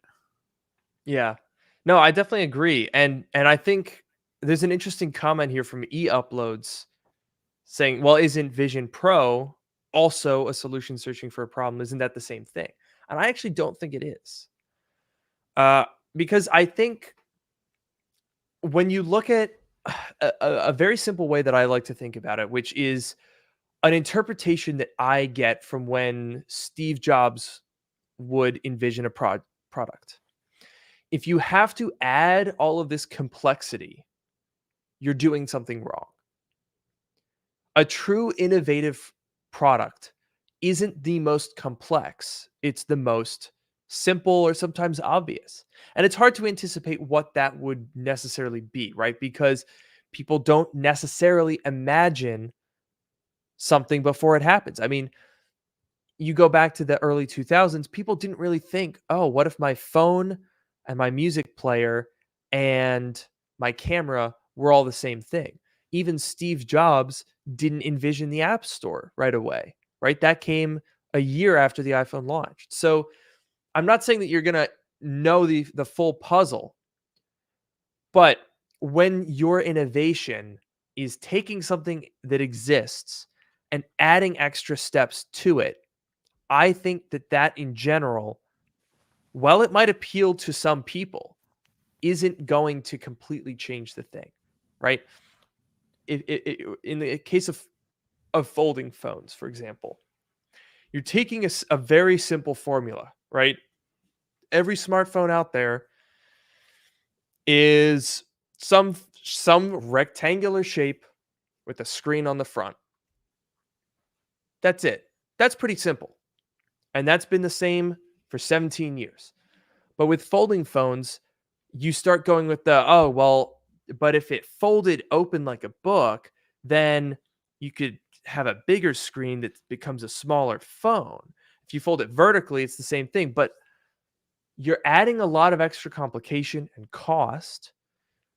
Yeah. No, I definitely agree. And I think there's an interesting comment here from eUploads saying, well, isn't Vision Pro also a solution searching for a problem? Isn't that the same thing? And I actually don't think it is. Because I think when you look at a very simple way that I like to think about it, which is an interpretation that I get from when Steve Jobs would envision a product. If you have to add all of this complexity, you're doing something wrong. A true innovative product isn't the most complex, it's the most simple or sometimes obvious. And it's hard to anticipate what that would necessarily be, right? Because people don't necessarily imagine something before it happens. I mean, you go back to the early 2000s, people didn't really think, oh, what if my phone and my music player and my camera were all the same thing? Even Steve Jobs didn't envision the App Store right away, right? That came a year after the iPhone launched. So I'm not saying that you're going to know the full puzzle, but when your innovation is taking something that exists and adding extra steps to it, I think that in general, while it might appeal to some people, isn't going to completely change the thing, right? In the case of folding phones, for example, you're taking a very simple formula, right? Every smartphone out there is some rectangular shape with a screen on the front. That's it. That's pretty simple. And that's been the same for 17 years. But with folding phones, you start going with the, oh, well, but if it folded open like a book, then you could have a bigger screen that becomes a smaller phone. If you fold it vertically, it's the same thing, but you're adding a lot of extra complication and cost.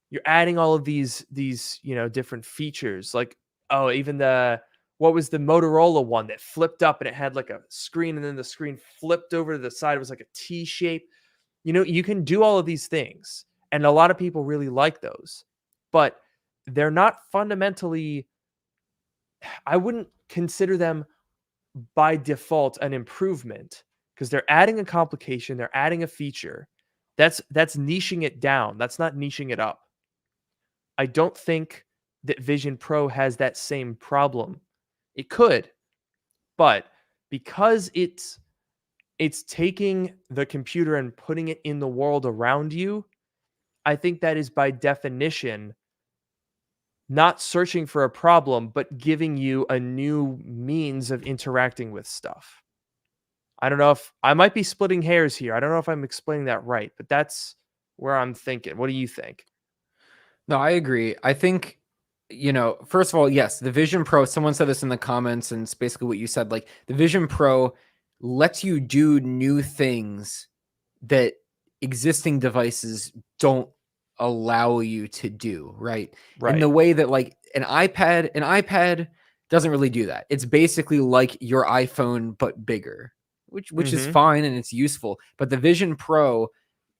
You're adding all of these, different features like, oh, even what was the Motorola one that flipped up and it had like a screen and then the screen flipped over to the side. It was like a T shape. You can do all of these things, and a lot of people really like those, but they're not fundamentally, I wouldn't consider them by default an improvement because they're adding a complication, they're adding a feature. That's niching it down. That's not niching it up. I don't think that Vision Pro has that same problem. It could, but because it's taking the computer and putting it in the world around you, I think that is by definition not searching for a problem, but giving you a new means of interacting with stuff. I don't know if I might be splitting hairs here. I don't know if I'm explaining that right, but that's where I'm thinking. What do you think? No, I agree. I think, first of all, yes, the Vision Pro, someone said this in the comments, and it's basically what you said. Like, the Vision Pro lets you do new things that existing devices don't allow you to do, right? In the Right. way that, like, an iPad doesn't really do that. It's basically like your iPhone but bigger, which is Mm-hmm. fine and it's useful. But the Vision Pro,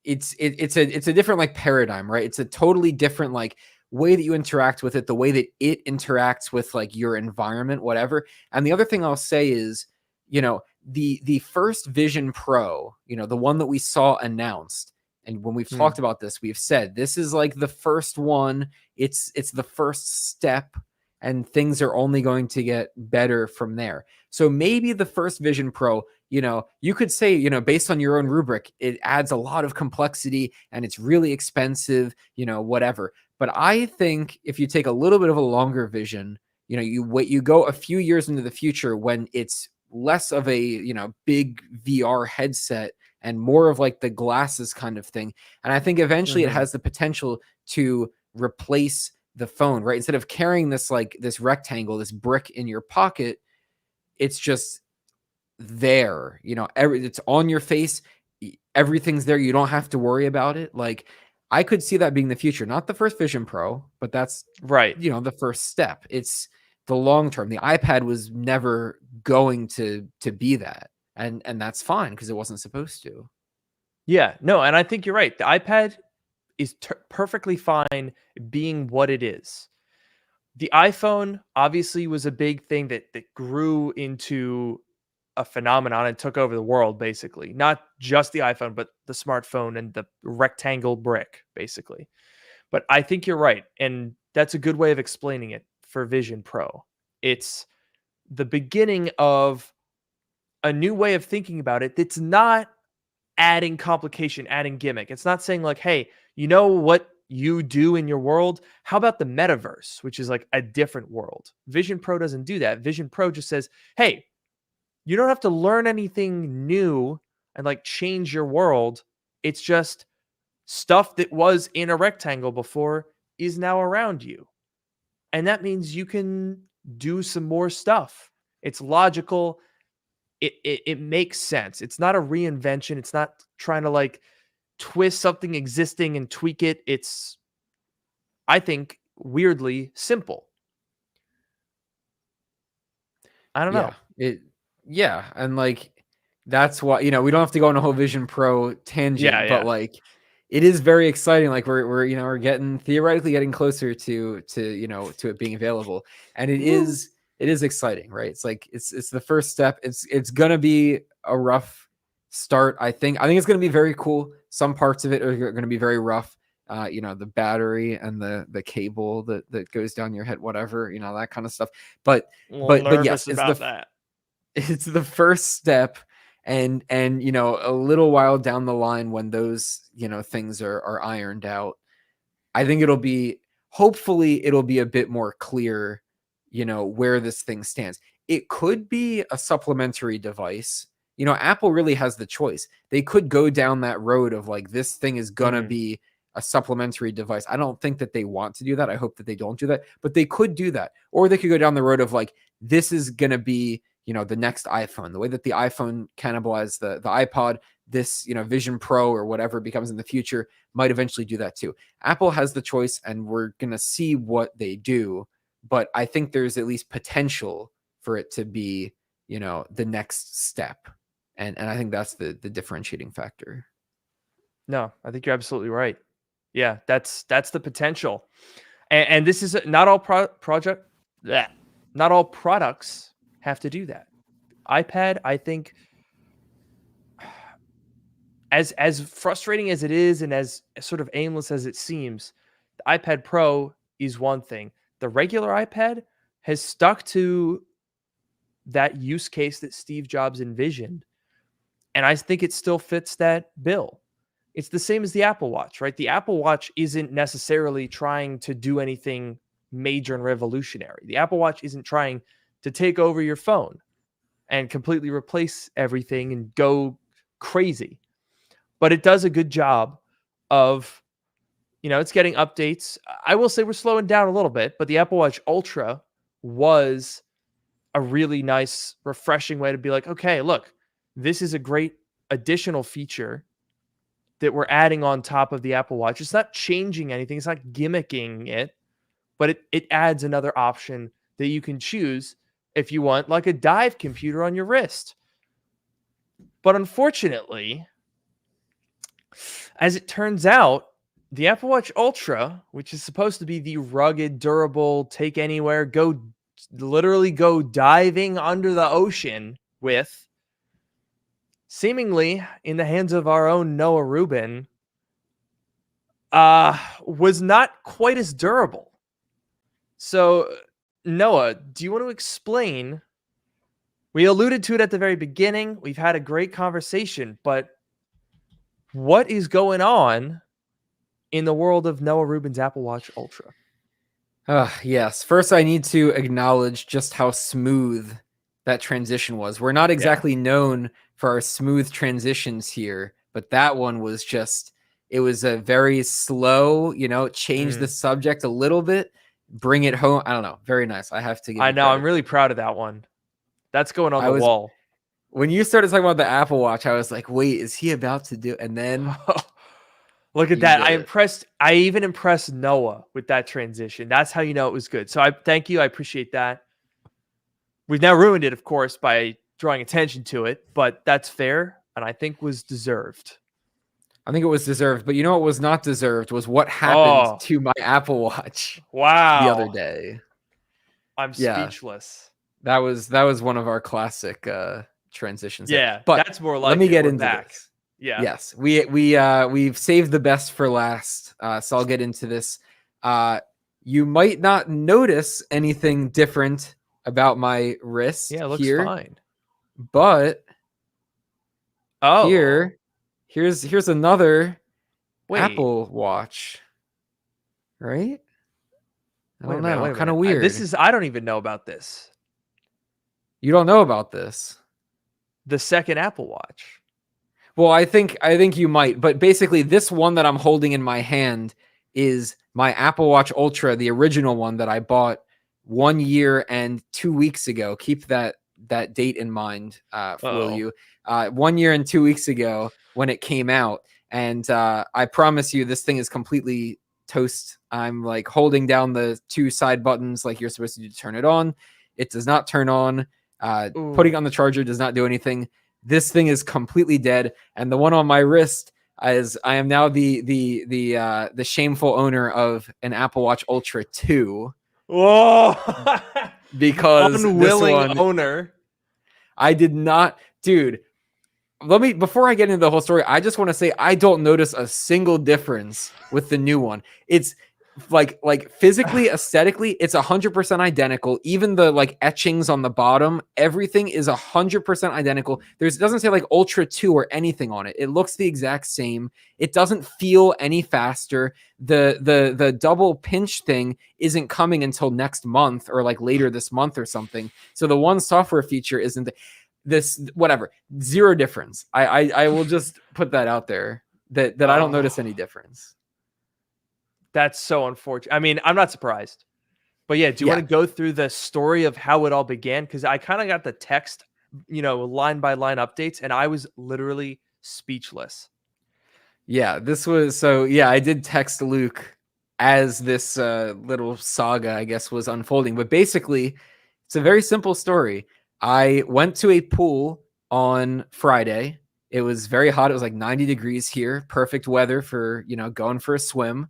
it's a different like paradigm, right? It's a totally different like way that you interact with it, the way that it interacts with like your environment, whatever. And the other thing I'll say is, the first Vision Pro, the one that we saw announced, and when we've talked about this, we've said this is like the first one. It's the first step, and things are only going to get better from there. So maybe the first Vision Pro, you could say, based on your own rubric, it adds a lot of complexity and it's really expensive, whatever. But I think if you take a little bit of a longer vision, you go a few years into the future when it's less of a, big VR headset and more of like the glasses kind of thing. And I think eventually it has the potential to replace the phone, right? Instead of carrying this like this rectangle, this brick in your pocket, it's just there, it's on your face. Everything's there. You don't have to worry about it. Like, I could see that being the future, not the first Vision Pro, but that's Right. the first step. It's the long term. The iPad was never going to be that. And that's fine because it wasn't supposed to. Yeah. No, and I think you're right. The iPad is perfectly fine being what it is. The iPhone obviously was a big thing that grew into a phenomenon and took over the world, basically. Not just the iPhone, but the smartphone and the rectangle brick, basically. But I think you're right. And that's a good way of explaining it for Vision Pro. It's the beginning of a new way of thinking about it that's not adding complication, adding gimmick. It's not saying, like, hey, you know what you do in your world? How about the metaverse, which is like a different world? Vision Pro doesn't do that. Vision Pro just says, hey, you don't have to learn anything new and like change your world. It's just stuff that was in a rectangle before is now around you. And that means you can do some more stuff. It's logical. It makes sense. It's not a reinvention. It's not trying to like twist something existing and tweak it. It's, I think, weirdly simple. I don't know. Yeah, and like that's why we don't have to go on a whole Vision Pro tangent, but like it is very exciting. Like we're getting theoretically getting closer to it being available, and it is exciting, right? It's like it's the first step. It's gonna be a rough start. I think it's gonna be very cool. Some parts of it are gonna be very rough. The battery and the cable that goes down your head, whatever, that kind of stuff. But yes, it's the first step, and a little while down the line when those things are ironed out, I think hopefully it'll be a bit more clear where this thing stands. It could be a supplementary device. Apple really has the choice. They could go down that road of like, this thing is gonna be a supplementary device. I don't think that they want to do that. I hope that they don't do that, but they could do that. Or they could go down the road of like, this is gonna be the next iPhone, the way that the iPhone cannibalized the iPod. This Vision Pro or whatever becomes in the future might eventually do that too. Apple has the choice, and we're gonna see what they do. But I think there's at least potential for it to be the next step, and I think that's the differentiating factor. No, I think you're absolutely right. Yeah, that's the potential, and this is not all not all products have to do that. iPad, I think, as frustrating as it is and as sort of aimless as it seems, the iPad Pro is one thing. The regular iPad has stuck to that use case that Steve Jobs envisioned, and I think it still fits that bill. It's the same as the Apple Watch, right? The Apple Watch isn't necessarily trying to do anything major and revolutionary. The Apple Watch isn't trying to take over your phone and completely replace everything and go crazy. But it does a good job of, it's getting updates. I will say we're slowing down a little bit, but the Apple Watch Ultra was a really nice, refreshing way to be like, okay, look, this is a great additional feature that we're adding on top of the Apple Watch. It's not changing anything. It's not gimmicking it, but it adds another option that you can choose if you want, like a dive computer on your wrist. But unfortunately, as it turns out, the Apple Watch Ultra, which is supposed to be the rugged, durable, take anywhere, literally go diving under the ocean with, seemingly in the hands of our own Noah Rubin, was not quite as durable. So, Noah, do you want to explain? We alluded to it at the very beginning. We've had a great conversation, but what is going on in the world of Noah Rubin's Apple Watch Ultra? Yes. First, I need to acknowledge just how smooth that transition was. We're not exactly known for our smooth transitions here, but that one was it was a very slow, change the subject a little bit, bring it home. I don't know. Very nice. I have to give you know. credit. I'm really proud of that one. That's going on the wall. When you started talking about the Apple Watch, I was like, wait, is he about to do? And then look at that. I even impressed Noah with that transition. That's how you know it was good. So I thank you. I appreciate that. We've now ruined it, of course, by drawing attention to it, but that's fair and I think was deserved. I think it was deserved, but you know what was not deserved was what happened to my Apple Watch the other day. I'm speechless. That was one of our classic transitions. Yeah, but that's more like let me get into this. Yeah. Yes, we've saved the best for last, so I'll get into this. You might not notice anything different about my wrist. Yeah, it looks fine. But here's another Apple Watch. Right? I don't know. Kind of weird. I don't even know about this. You don't know about this? The second Apple Watch. Well, I think you might, but basically this one that I'm holding in my hand is my Apple Watch Ultra, the original one that I bought 1 year and 2 weeks ago. Keep that date in mind, will you? 1 year and 2 weeks ago when it came out. And I promise you this thing is completely toast. I'm like holding down the two side buttons like you're supposed to do to turn it on. It does not turn on. Putting on the charger does not do anything. This thing is completely dead. And the one on my wrist is I am now the shameful owner of an Apple Watch Ultra 2. Whoa! Because unwilling owner. I did not, dude. Before I get into the whole story, I just want to say I don't notice a single difference with the new one. It's like physically, aesthetically, it's 100% identical. Even the like etchings on the bottom, everything is 100% identical. It doesn't say like Ultra 2 or anything on it. It looks the exact same. It doesn't feel any faster. The double pinch thing isn't coming until next month or like later this month or something. So the one software feature isn't this whatever. Zero difference. I will just put that out there that I don't notice any difference. That's so unfortunate. I mean, I'm not surprised. But yeah, do you want to go through the story of how it all began? Because I kind of got the text, line by line updates, and I was literally speechless. Yeah, I did text Luke as this little saga, I guess, was unfolding. But basically, it's a very simple story. I went to a pool on Friday. It was very hot. It was like 90 degrees here. Perfect weather for, going for a swim.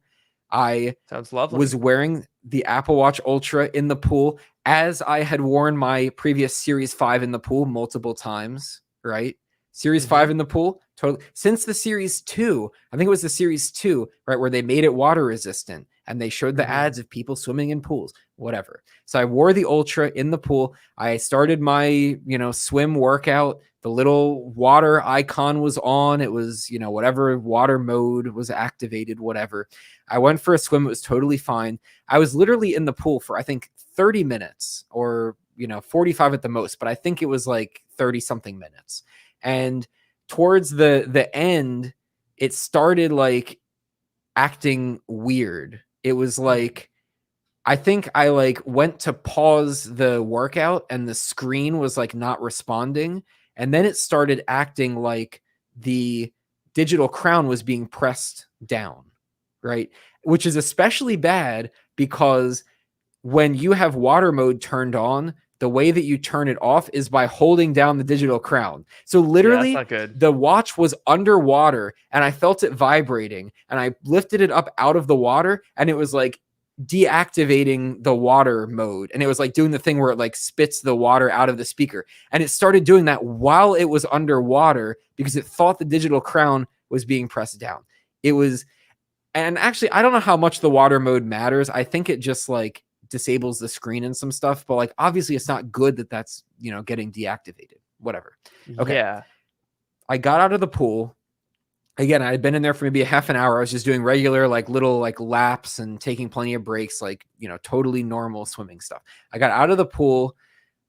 I Sounds lovely. was wearing the Apple Watch Ultra in the pool as I had worn my previous Series 5 in the pool multiple times, right? Series 5 in the pool, totally. Since the Series 2, I think it was the Series 2, right, where they made it water resistant and they showed the ads of people swimming in pools, whatever. So I wore the Ultra in the pool. I started my, swim workout. The little water icon was on. It was, whatever water mode was activated, whatever. I went for a swim. It was totally fine. I was literally in the pool for, I think, 30 minutes or, 45 at the most, but I think it was like 30 something minutes. And towards the end, it started like acting weird. It was like, I think I like went to pause the workout and the screen was like not responding. And then it started acting like the digital crown was being pressed down, right? Which is especially bad because when you have water mode turned on, the way that you turn it off is by holding down the digital crown. So literally, that's not good. The watch was underwater and I felt it vibrating and I lifted it up out of the water and it was like deactivating the water mode. And it was like doing the thing where it like spits the water out of the speaker. And it started doing that while it was underwater because it thought the digital crown was being pressed down. It was, and actually, I don't know how much the water mode matters. I think it just like disables the screen and some stuff, but like obviously it's not good that that's getting deactivated, whatever. Okay. Yeah. I got out of the pool again. I had been in there for maybe a half an hour. I was just doing regular like little like laps and taking plenty of breaks, like totally normal swimming stuff. I got out of the pool.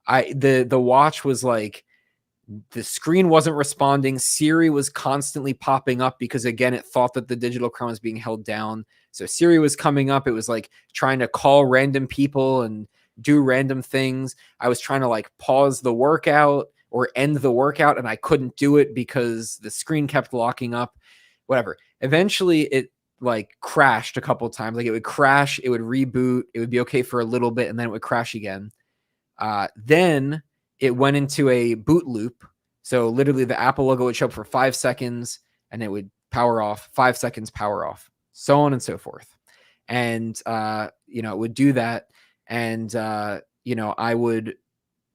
The watch was like, the screen wasn't responding. Siri was constantly popping up because again it thought that the digital crown was being held down. So Siri was coming up. It was like trying to call random people and do random things. I was trying to like pause the workout or end the workout and I couldn't do it because the screen kept locking up, whatever. Eventually it like crashed a couple times. Like it would crash, it would reboot, it would be okay for a little bit and then it would crash again. Then it went into a boot loop. So literally the Apple logo would show up for 5 seconds and it would power off, 5 seconds, power off, so on and so forth. And, it would do that. And, I would,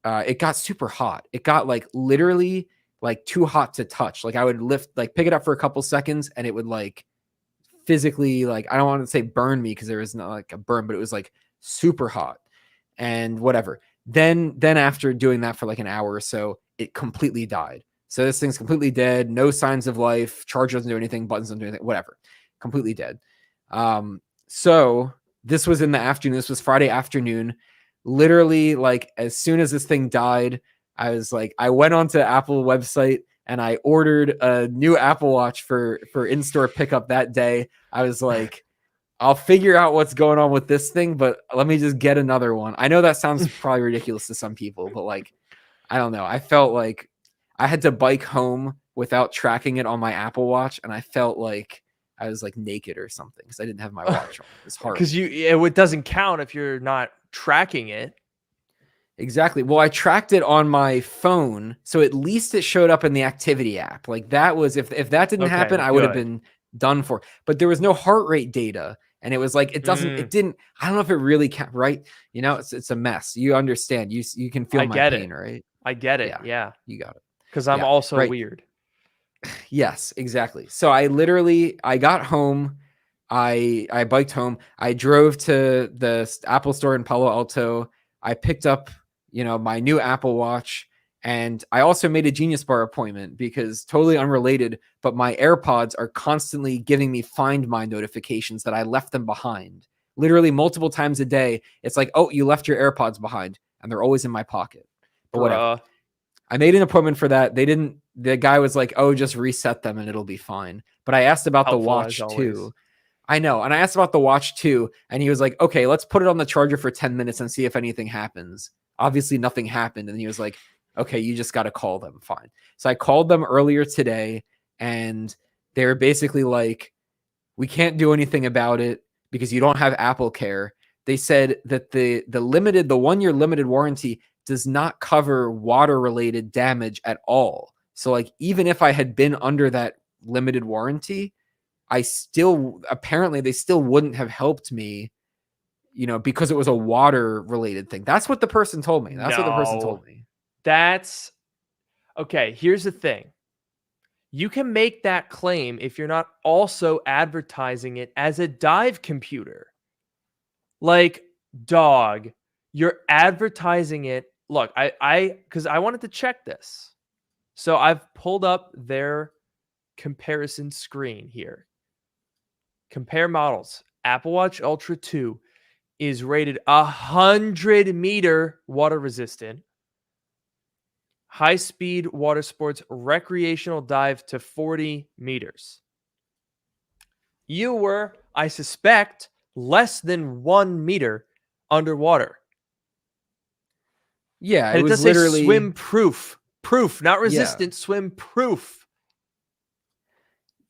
it got super hot. It got like literally like too hot to touch. Like I would pick it up for a couple seconds and it would like physically, like, I don't want to say burn me because there is not like a burn, but it was like super hot and whatever. Then after doing that for like an hour or so, it completely died. So this thing's completely dead. No signs of life. Charger doesn't do anything. Buttons don't do anything. Whatever. Completely dead. So this was in the afternoon. This was Friday afternoon. Literally, like as soon as this thing died, I went onto Apple website and I ordered a new Apple Watch for in-store pickup that day. I was like, I'll figure out what's going on with this thing, but let me just get another one. I know that sounds probably ridiculous to some people, but like, I don't know. I felt like I had to bike home without tracking it on my Apple Watch, and I felt like I was like naked or something because I didn't have my watch on. It's hard because it doesn't count if you're not tracking it. Exactly. Well, I tracked it on my phone, so at least it showed up in the activity app. Like that was if that didn't happen, I would have been done for. But there was no heart rate data. And it was like, it didn't, I don't know if it really can, right? It's a mess. You understand. You can feel my pain, right? I get it. Yeah. You got it. Because I'm also weird. Yes, exactly. So I got home. I biked home. I drove to the Apple store in Palo Alto. I picked up, my new Apple Watch. And I also made a Genius Bar appointment because totally unrelated, but my AirPods are constantly giving me Find My notifications that I left them behind. Literally multiple times a day. It's like, oh, you left your AirPods behind, and they're always in my pocket. But whatever. I made an appointment for that. The guy was like, oh, just reset them and it'll be fine. But I asked about the watch too. I know. And I asked about the watch too. And he was like, okay, let's put it on the charger for 10 minutes and see if anything happens. Obviously nothing happened. And he was like, okay, you just got to call them. Fine. So I called them earlier today and they were basically like, we can't do anything about it because you don't have Apple Care. They said that the 1-year limited warranty does not cover water related damage at all. So like, even if I had been under that limited warranty, I still, apparently they still wouldn't have helped me, because it was a water related thing. That's what the person told me. That's what the person No, told me. that's okay. Here's the thing. You can make that claim if you're not also advertising it as a dive computer. Like, dog, you're advertising it. Look, because I wanted to check this. So I've pulled up their comparison screen here. Compare models. Apple Watch Ultra 2 is rated 100-meter water resistant. High speed water sports recreational dive to 40 meters. You were, I suspect, less than 1 meter underwater. Yeah, And it it was does say literally swim proof. Proof, not yeah. resistant, swim proof.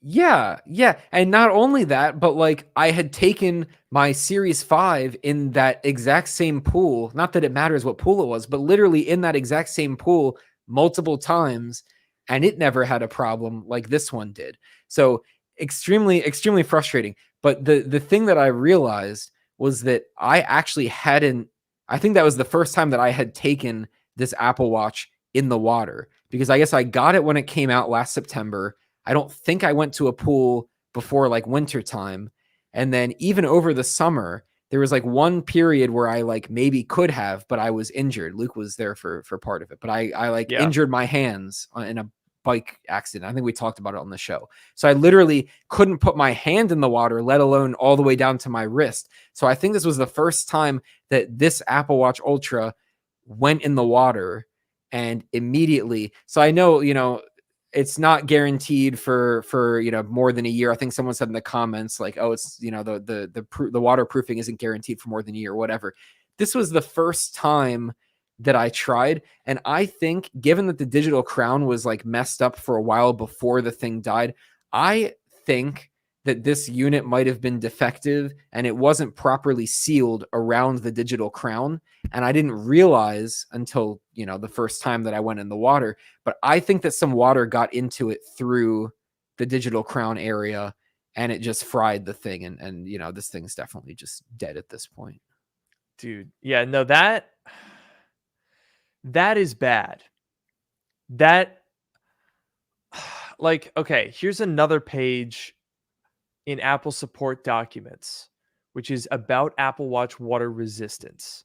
Yeah, yeah. And not only that, but like I had taken my Series 5 in that exact same pool. Not that it matters what pool it was, but literally in that exact same pool multiple times, and it never had a problem like this one did. So extremely, extremely frustrating. But the thing that I realized was that I actually hadn't, I think that was the first time that I had taken this Apple Watch in the water, because I guess I got it when it came out last September. I don't think I went to a pool before like winter time. And then even over the summer, there was like one period where I like maybe could have, but I was injured. Luke was there for part of it, but I like Yeah. injured my hands in a bike accident. I think we talked about it on the show. So I literally couldn't put my hand in the water, let alone all the way down to my wrist. So I think this was the first time that this Apple Watch Ultra went in the water, and immediately. So I know, it's not guaranteed for more than a year. I think someone said in the comments like, oh, it's the waterproofing isn't guaranteed for more than a year or whatever. This was the first time that I tried, and I think given that the digital crown was like messed up for a while before the thing died, I think that this unit might have been defective and it wasn't properly sealed around the digital crown. And I didn't realize until, the first time that I went in the water, but I think that some water got into it through the digital crown area and it just fried the thing. And this thing's definitely just dead at this point. Dude. Yeah, no, that is bad. That like, okay, here's another page in Apple support documents, which is about Apple Watch water resistance.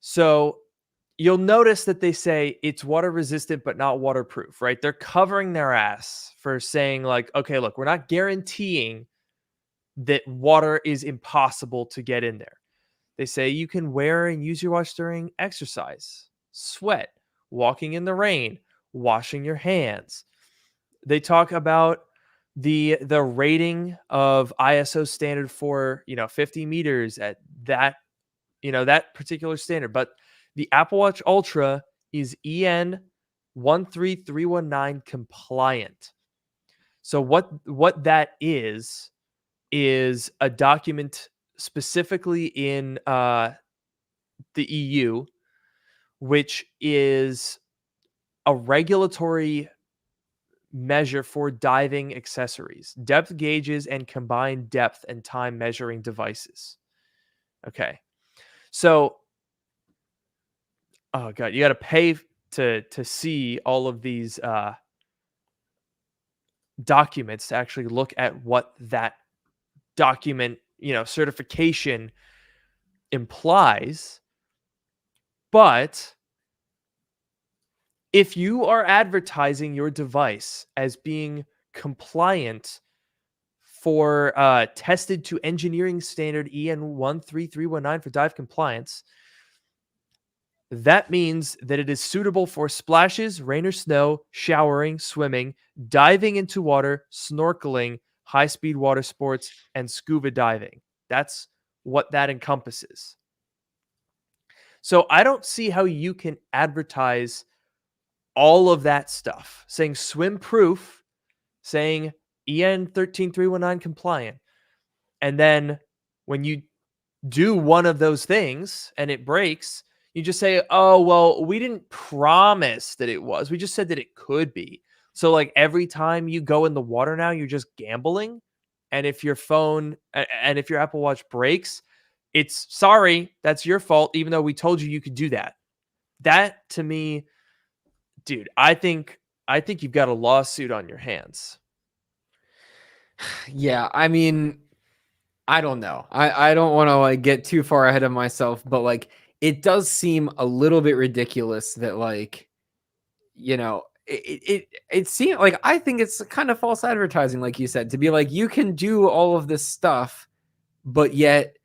So you'll notice that they say it's water resistant but not waterproof, right? They're covering their ass for saying like, okay, look, we're not guaranteeing that water is impossible to get in there. They say you can wear and use your watch during exercise, sweat, walking in the rain, washing your hands. They talk about the rating of ISO standard for 50 meters at that that particular standard. But the Apple Watch Ultra is EN 13319 compliant. So what that is a document specifically in the EU, which is a regulatory measure for diving accessories, depth gauges, and combined depth and time measuring devices. Okay. So, oh god, you got to pay to see all of these documents to actually look at what that document, certification implies. But if you are advertising your device as being compliant for tested to engineering standard EN 13319 for dive compliance, that means that it is suitable for splashes, rain or snow, showering, swimming, diving into water, snorkeling, high-speed water sports, and scuba diving. That's what that encompasses. So I don't see how you can advertise all of that stuff, saying swim proof, saying EN 13319 compliant. And then when you do one of those things and it breaks, you just say, oh, well, we didn't promise that it was. We just said that it could be. So like every time you go in the water now, you're just gambling. And if your phone and if your Apple Watch breaks, it's sorry, that's your fault, even though we told you you could do that. That to me, dude, I think you've got a lawsuit on your hands. Yeah, I mean, I don't know. I don't want to like get too far ahead of myself, but like it does seem a little bit ridiculous that like, you know, it seems like I think it's kind of false advertising, like you said, to be like you can do all of this stuff, but yet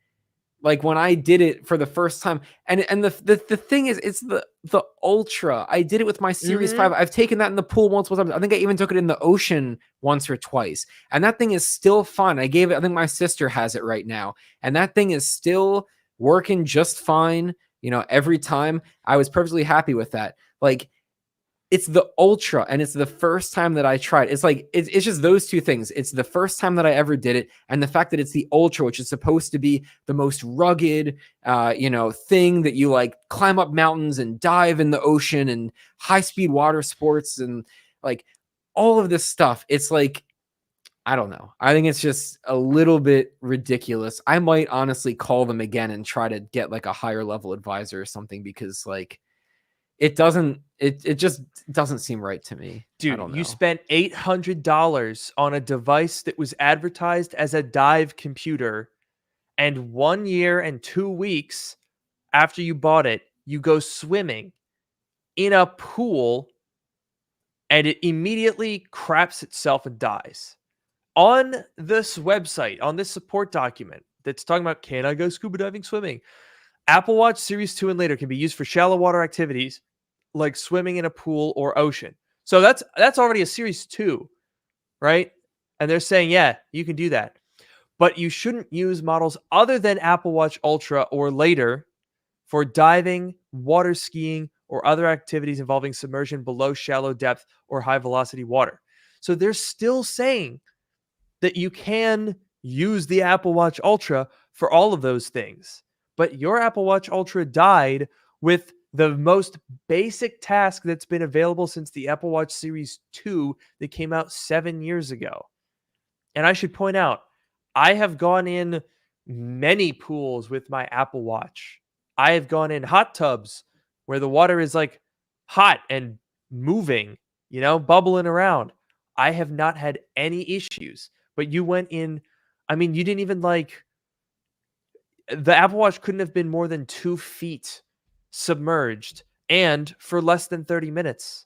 like when I did it for the first time, and the thing is, it's the Ultra. I did it with my Series Mhm. 5. I've taken that in the pool multiple times. I think I even took it in the ocean once or twice, and that thing is still fun. I gave it. I think my sister has it right now, and that thing is still working just fine. You know, every time I was perfectly happy with that. Like it's the Ultra, and it's the first time that I tried. It's like it's just those two things. It's the first time that I ever did it, and the fact that it's the Ultra, which is supposed to be the most rugged, thing that you like climb up mountains and dive in the ocean and high speed water sports and like all of this stuff. It's like I don't know. I think it's just a little bit ridiculous. I might honestly call them again and try to get like a higher level advisor or something because like it just doesn't seem right to me. I Dude, don't you know. spent $800 on a device that was advertised as a dive computer, and 1 year and 2 weeks after you bought it, you go swimming in a pool and it immediately craps itself and dies. On this website, on this support document that's talking about can I go scuba diving swimming? Apple Watch Series 2 and later can be used for shallow water activities like swimming in a pool or ocean. So that's already a Series 2, right? And they're saying, yeah, you can do that. But you shouldn't use models other than Apple Watch Ultra or later for diving, water skiing, or other activities involving submersion below shallow depth or high velocity water. So they're still saying that you can use the Apple Watch Ultra for all of those things. But your Apple Watch Ultra died with the most basic task that's been available since the Apple Watch Series 2 that came out 7 years ago. And I should point out, I have gone in many pools with my Apple Watch. I have gone in hot tubs where the water is like hot and moving, bubbling around. I have not had any issues. But you went in, I mean, you didn't even like, the Apple Watch couldn't have been more than 2 feet submerged and for less than 30 minutes.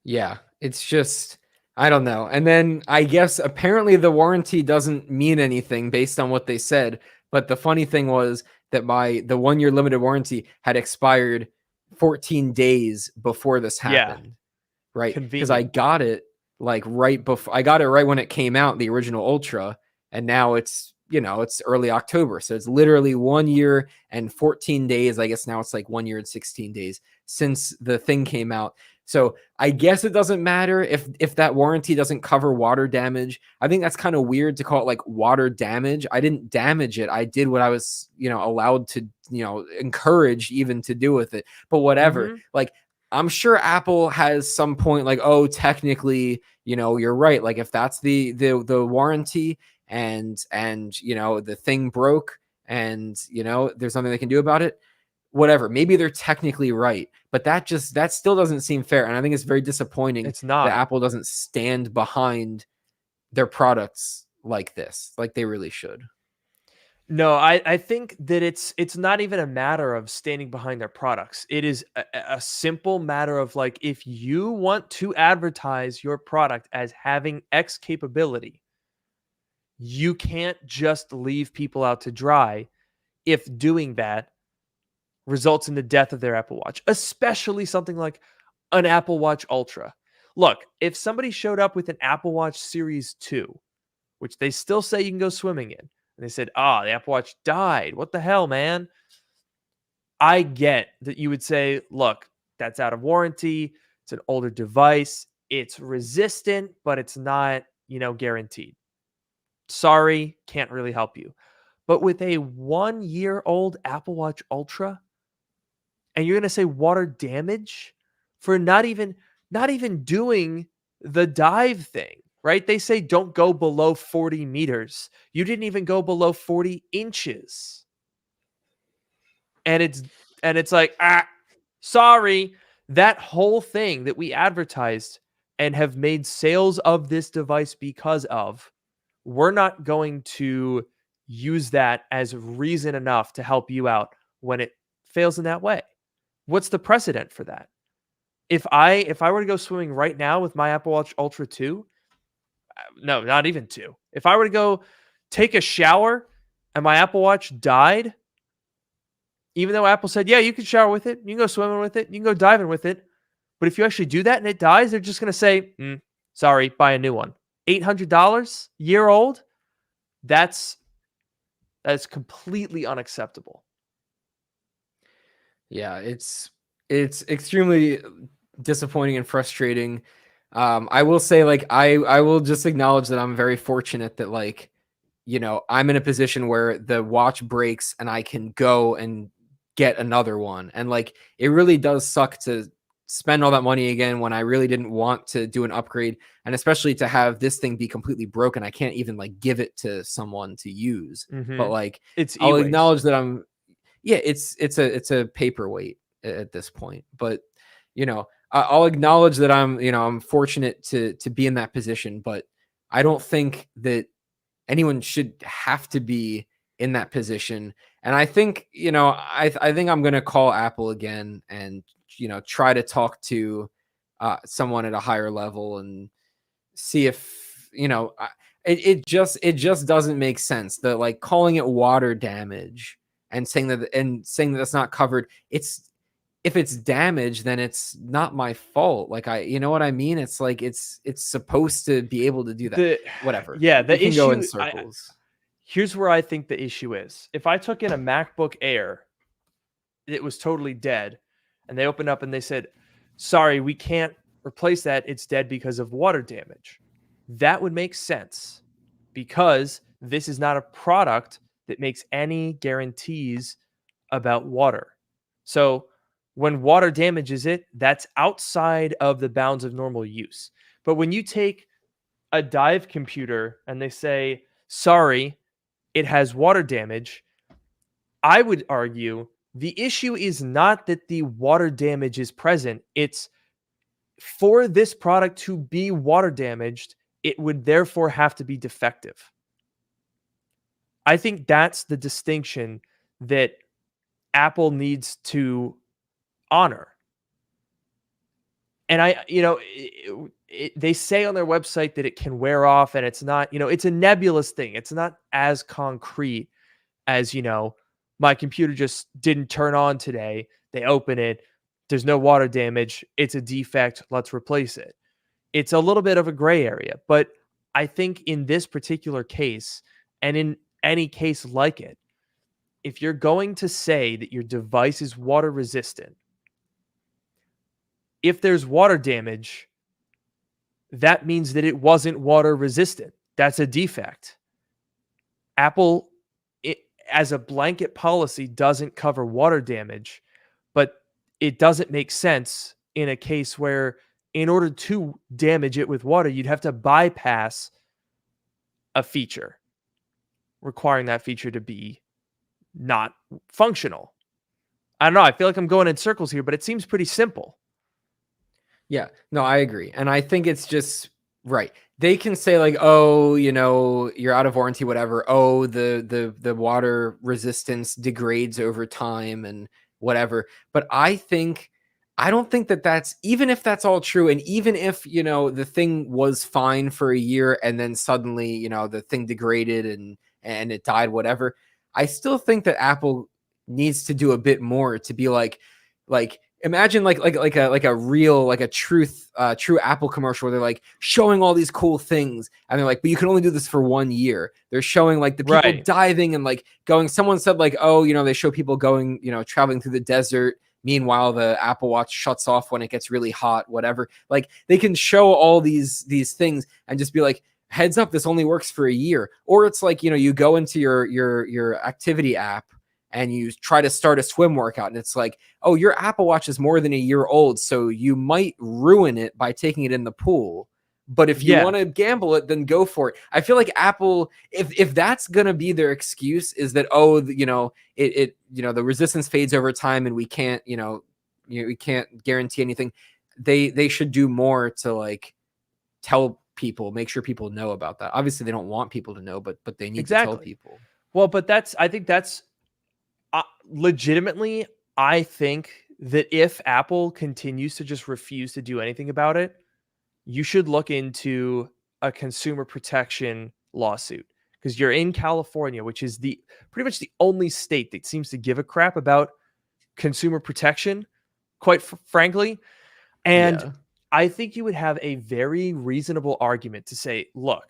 Yeah, it's just I don't know. And then I guess apparently the warranty doesn't mean anything based on what they said. But the funny thing was that the 1 year limited warranty had expired 14 days before this Yeah, happened. Right. Because I convenient. got it like right before I got it right when it came out, the original Ultra. And now it's early October. So it's literally 1 year and 14 days. I guess now it's like 1 year and 16 days since the thing came out. So I guess it doesn't matter if that warranty doesn't cover water damage. I think that's kind of weird to call it like water damage. I didn't damage it. I did what I was, allowed to, encouraged even to do with it. But whatever. Mhm. Like I'm sure Apple has some point like, oh, technically, you're right. Like if that's the warranty and the thing broke and there's something they can do about it, whatever, maybe they're technically right, but that still doesn't seem fair, and I think it's very disappointing It's that not. Apple doesn't stand behind their products like this, like they really should. No, I think that it's not even a matter of standing behind their products. It is a simple matter of like if you want to advertise your product as having X capability, you can't just leave people out to dry if doing that results in the death of their Apple Watch, especially something like an Apple Watch Ultra. Look, if somebody showed up with an Apple Watch Series 2, which they still say you can go swimming in, and they said, the Apple Watch died. What the hell, man? I get that you would say, look, that's out of warranty. It's an older device. It's resistant, but it's not, guaranteed. Sorry, can't really help you. But with a 1 year old Apple Watch Ultra, and you're going to say water damage for not even doing the dive thing. right? They say don't go below 40 meters. You didn't even go below 40 inches. And it's like, sorry, that whole thing that we advertised and have made sales of this device because of, we're not going to use that as reason enough to help you out when it fails in that way. What's the precedent for that? If I were to go swimming right now with my Apple Watch Ultra 2, no, not even 2. If I were to go take a shower and my Apple Watch died, even though Apple said, yeah, you can shower with it, you can go swimming with it, you can go diving with it. But if you actually do that and it dies, they're just going to say, sorry, buy a new one. $800, year old? That's completely unacceptable. Yeah, it's extremely disappointing and frustrating. I will say, like, I will just acknowledge that I'm very fortunate that, like, I'm in a position where the watch breaks and I can go and get another one. And like, it really does suck to spend all that money again when I really didn't want to do an upgrade. And especially to have this thing be completely broken. I can't even like give it to someone to use, but like, I'll acknowledge that it's a paperweight at this point, but I'll acknowledge that I'm fortunate to be in that position, but I don't think that anyone should have to be in that position. And I think, I think I'm going to call Apple again and, try to talk to someone at a higher level and see if, it just doesn't make sense that, like, calling it water damage and saying that that's not covered. If it's damaged, then it's not my fault. Like, you know what I mean? It's like, it's supposed to be able to do that. Whatever. Yeah. The issue can go in circles. Here's where I think the issue is. If I took in a MacBook Air, it was totally dead, and they opened up and they said, sorry, we can't replace that. It's dead because of water damage. That would make sense because this is not a product that makes any guarantees about water. So when water damages it, that's outside of the bounds of normal use. But when you take a dive computer and they say, sorry, it has water damage, I would argue the issue is not that the water damage is present. It's for this product to be water damaged, it would therefore have to be defective. I think that's the distinction that Apple needs to honor. And they say on their website that it can wear off and it's not, it's a nebulous thing. It's not as concrete as, my computer just didn't turn on today. They open it. There's no water damage. It's a defect. Let's replace it. It's a little bit of a gray area, but I think in this particular case, and in any case like it, if you're going to say that your device is water resistant, if there's water damage, that means that it wasn't water resistant. That's a defect. Apple, as a blanket policy, doesn't cover water damage, but it doesn't make sense in a case where in order to damage it with water, you'd have to bypass a feature, requiring that feature to be not functional. I don't know. I feel like I'm going in circles here, but it seems pretty simple. Yeah, no, I agree. And I think it's just right. They can say like, oh, you're out of warranty, whatever. Oh, the water resistance degrades over time and whatever. But I don't think that's, even if that's all true, and even if, the thing was fine for a year and then suddenly, the thing degraded and it died, whatever, I still think that Apple needs to do a bit more to be like imagine like a real, like a true Apple commercial where they're like showing all these cool things and they're like, but you can only do this for 1 year. They're showing like the people diving and like going, someone said like, oh, they show people going, traveling through the desert. Meanwhile, the Apple Watch shuts off when it gets really hot, whatever. Like, they can show all these things and just be like, heads up, this only works for a year. Or it's like, you go into your activity app and you try to start a swim workout and it's like, oh, your Apple Watch is more than a year old, so you might ruin it by taking it in the pool. But if you Yeah. want to gamble it, then go for it. I feel like Apple, if that's gonna be their excuse, is that the resistance fades over time and we can't we can't guarantee anything. They should do more to like tell people, make sure people know about that. Obviously, they don't want people to know, but they need to tell Exactly. people. Well, but I think that's legitimately, I think that if Apple continues to just refuse to do anything about it, you should look into a consumer protection lawsuit, because you're in California, which is pretty much the only state that seems to give a crap about consumer protection, quite frankly. And Yeah. I think you would have a very reasonable argument to say, look,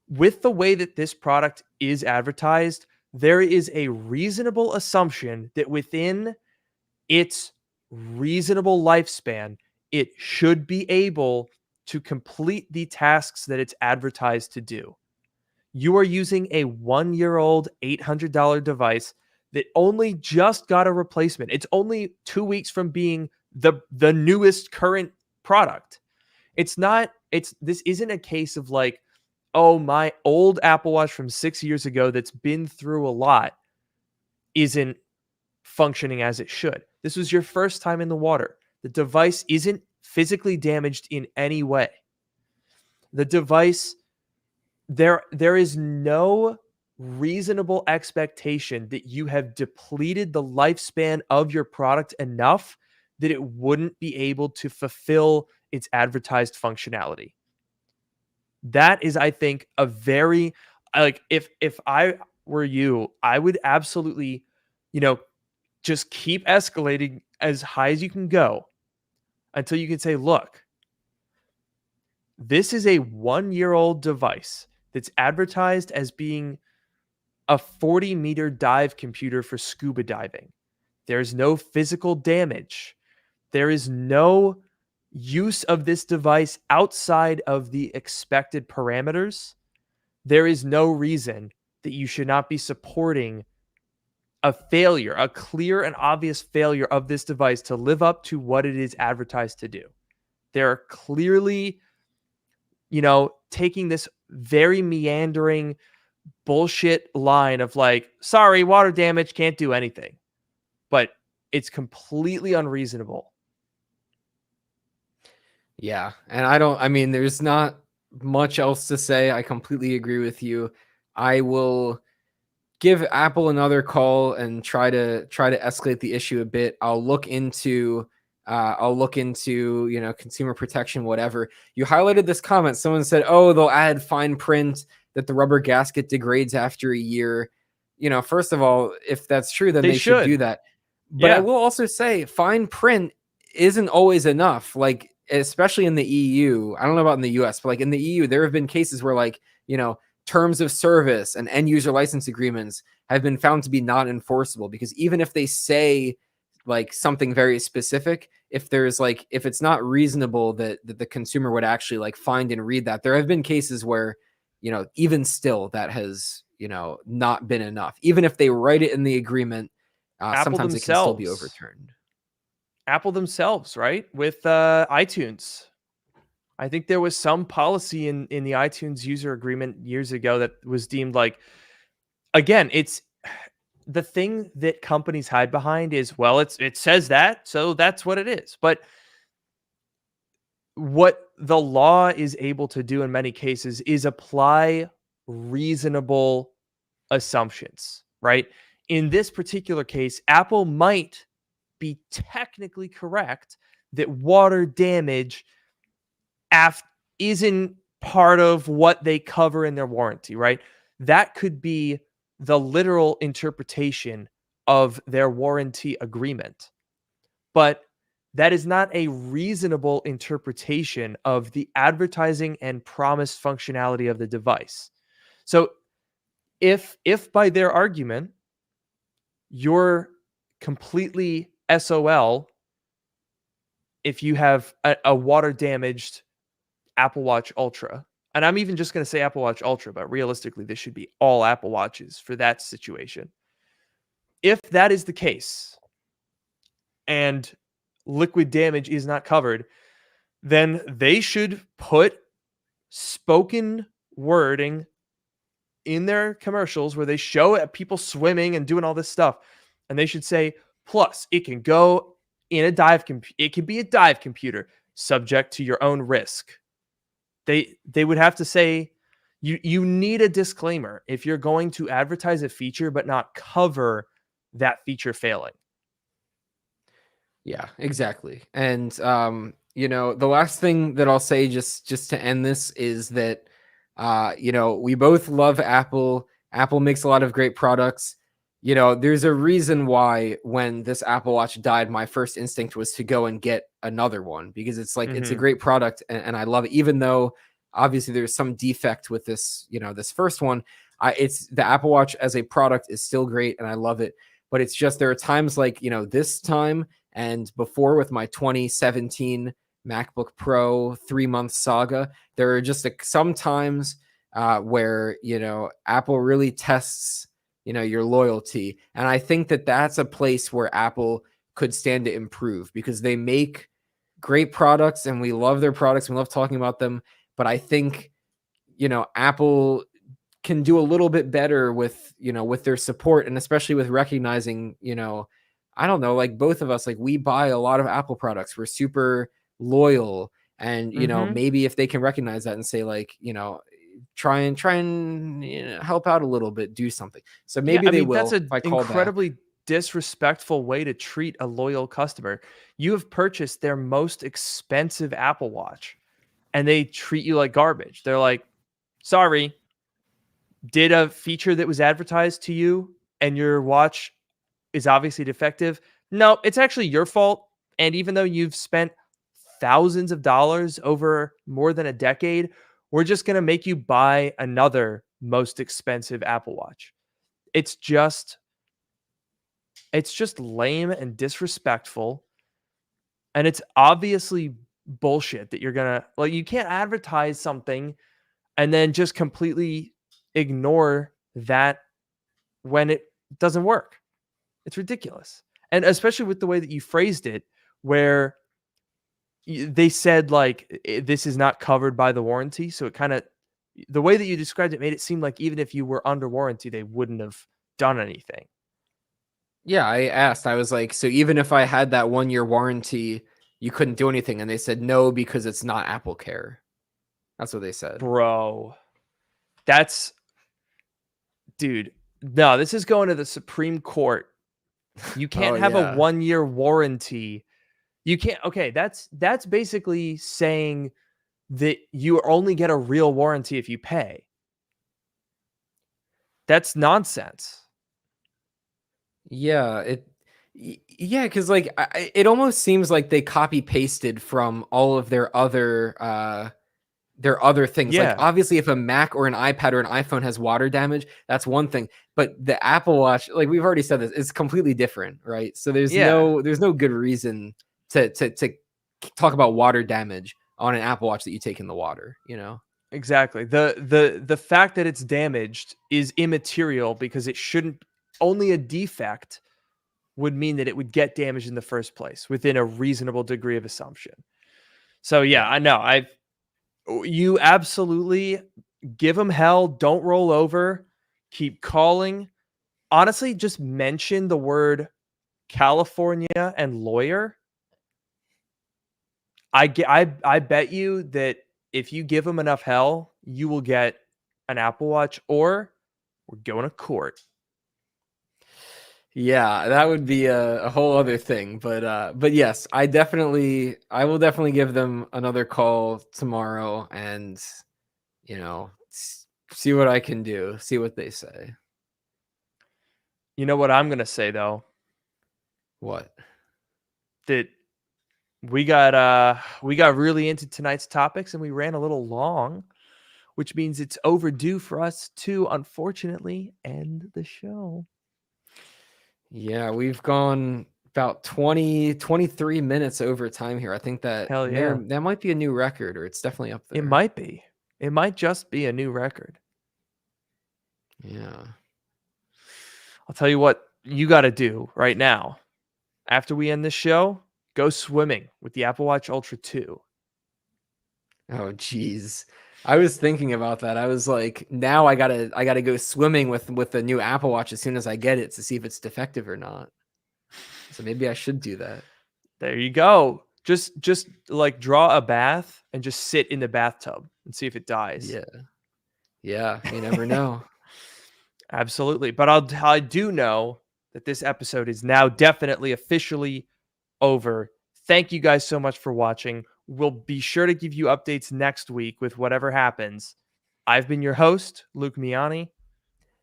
with the way that this product is advertised, there is a reasonable assumption that within its reasonable lifespan, it should be able to complete the tasks that it's advertised to do. You are using a 1-year-old $800 device that only just got a replacement. It's only 2 weeks from being the newest current product. This isn't a case of like, oh, my old Apple Watch from 6 years ago that's been through a lot isn't functioning as it should. This was your first time in the water. The device isn't physically damaged in any way. The device, there is no reasonable expectation that you have depleted the lifespan of your product enough that it wouldn't be able to fulfill its advertised functionality. That is, I think, a very like if I were you, I would absolutely, just keep escalating as high as you can go until you can say, look, this is a 1-year-old device that's advertised as being a 40-meter dive computer for scuba diving. There's no physical damage. There is no use of this device outside of the expected parameters. There is no reason that you should not be supporting a failure, a clear and obvious failure of this device to live up to what it is advertised to do. They're clearly, taking this very meandering bullshit line of like, sorry, water damage, can't do anything. But it's completely unreasonable. Yeah. And I mean, there's not much else to say. I completely agree with you. I will give Apple another call and try to escalate the issue a bit. I'll look into consumer protection, whatever. You highlighted this comment. Someone said, oh, they'll add fine print that the rubber gasket degrades after a year. First of all, if that's true, then they should do that. But I will also say fine print isn't always enough. Like, especially in the EU, I don't know about in the US, but like in the EU, there have been cases where like, terms of service and end user license agreements have been found to be not enforceable, because even if they say like something very specific, if it's not reasonable that the consumer would actually like find and read that, there have been cases where, even still that has, not been enough. Even if they write it in the agreement, sometimes it can still be overturned. Apple themselves, right? With iTunes. I think there was some policy in the iTunes user agreement years ago that was deemed like, again, it's the thing that companies hide behind is, well, it says that, so that's what it is. But what the law is able to do in many cases is apply reasonable assumptions, right? In this particular case, Apple might be technically correct that water damage isn't part of what they cover in their warranty, right? That could be the literal interpretation of their warranty agreement. But that is not a reasonable interpretation of the advertising and promised functionality of the device. So if by their argument, you're completely SOL if you have a water damaged Apple Watch Ultra, and I'm even just going to say Apple Watch Ultra, but realistically, this should be all Apple Watches for that situation. If that is the case and liquid damage is not covered, then they should put spoken wording in their commercials where they show people swimming and doing all this stuff, and they should say, plus it can go in a it can be a dive computer subject to your own risk. They would have to say, you need a disclaimer if you're going to advertise a feature but not cover that feature failing. Yeah, exactly. And the last thing that I'll say just to end this is that we both love Apple. Apple makes a lot of great products. There's a reason why when this Apple Watch died, my first instinct was to go and get another one, because it's like it's a great product and I love it, even though obviously there's some defect with this, this first one. It's the Apple Watch as a product is still great and I love it, but it's just there are times like, this time and before with my 2017 MacBook Pro 3-month saga, there are just some times where, Apple really tests, your loyalty. And I think that that's a place where Apple could stand to improve, because they make great products and we love their products. We love talking about them. But I think, Apple can do a little bit better with, with their support, and especially with recognizing, I don't know, like both of us, like we buy a lot of Apple products. We're super loyal. And, maybe if they can recognize that and say like, try and help out a little bit, do something. So maybe they will. That's an incredibly disrespectful way to treat a loyal customer. You have purchased their most expensive Apple Watch and they treat you like garbage. They're like, sorry, did a feature that was advertised to you and your watch is obviously defective? No, it's actually your fault. And even though you've spent thousands of dollars over more than a decade, we're just going to make you buy another most expensive Apple Watch. It's just lame and disrespectful. And it's obviously bullshit that you're going to, like, you can't advertise something and then just completely ignore that when it doesn't work. It's ridiculous. And especially with the way that you phrased it, where they said like this is not covered by the warranty. So it kind of, the way that you described it made it seem like even if you were under warranty, they wouldn't have done anything. Yeah, I was like, so even if I had that 1-year warranty, you couldn't do anything? And they said no, because it's not Apple Care. That's what they said. Bro, dude, no, this is going to the Supreme Court. You can't have a 1-year warranty. You can't. Okay, that's basically saying that you only get a real warranty if you pay. That's nonsense. Yeah, because like it almost seems like they copy pasted from all of their other things. Yeah. Like obviously, if a Mac or an iPad or an iPhone has water damage, that's one thing. But the Apple Watch, like we've already said this, is completely different, right? So there's no good reason to talk about water damage on an Apple Watch that you take in the water, Exactly. The fact that it's damaged is immaterial, because it shouldn't, only a defect would mean that it would get damaged in the first place within a reasonable degree of assumption. So yeah, I know. You absolutely give them hell. Don't roll over. Keep calling. Honestly, just mention the word California and lawyer. I bet you that if you give them enough hell, you will get an Apple Watch, or we're going to court. Yeah, that would be a whole other thing. But yes, I will definitely give them another call tomorrow and, see what I can do, see what they say. You know what I'm going to say, though? What? That we got really into tonight's topics and we ran a little long, which means it's overdue for us to, unfortunately, end the show. Yeah, we've gone about 23 minutes over time here. I think that that might be a new record, or it's definitely up there. It might be. It might just be a new record. Yeah. I'll tell you what you got to do right now. After we end this show, go swimming with the Apple Watch Ultra 2. Oh, geez. I was thinking about that. I was like, now I gotta go swimming with the new Apple Watch as soon as I get it to see if it's defective or not. So maybe I should do that. There you go. Just like draw a bath and just sit in the bathtub and see if it dies. Yeah. Yeah. You never know. Absolutely. But I do know that this episode is now definitely officially over. Thank you guys so much for watching. We'll be sure to give you updates next week with whatever happens. I've been your host, Luke Miani.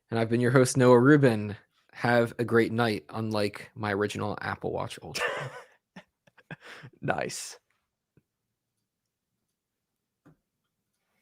And I've been your host, Noah Rubin. Have a great night, unlike my original Apple Watch Ultra. Nice.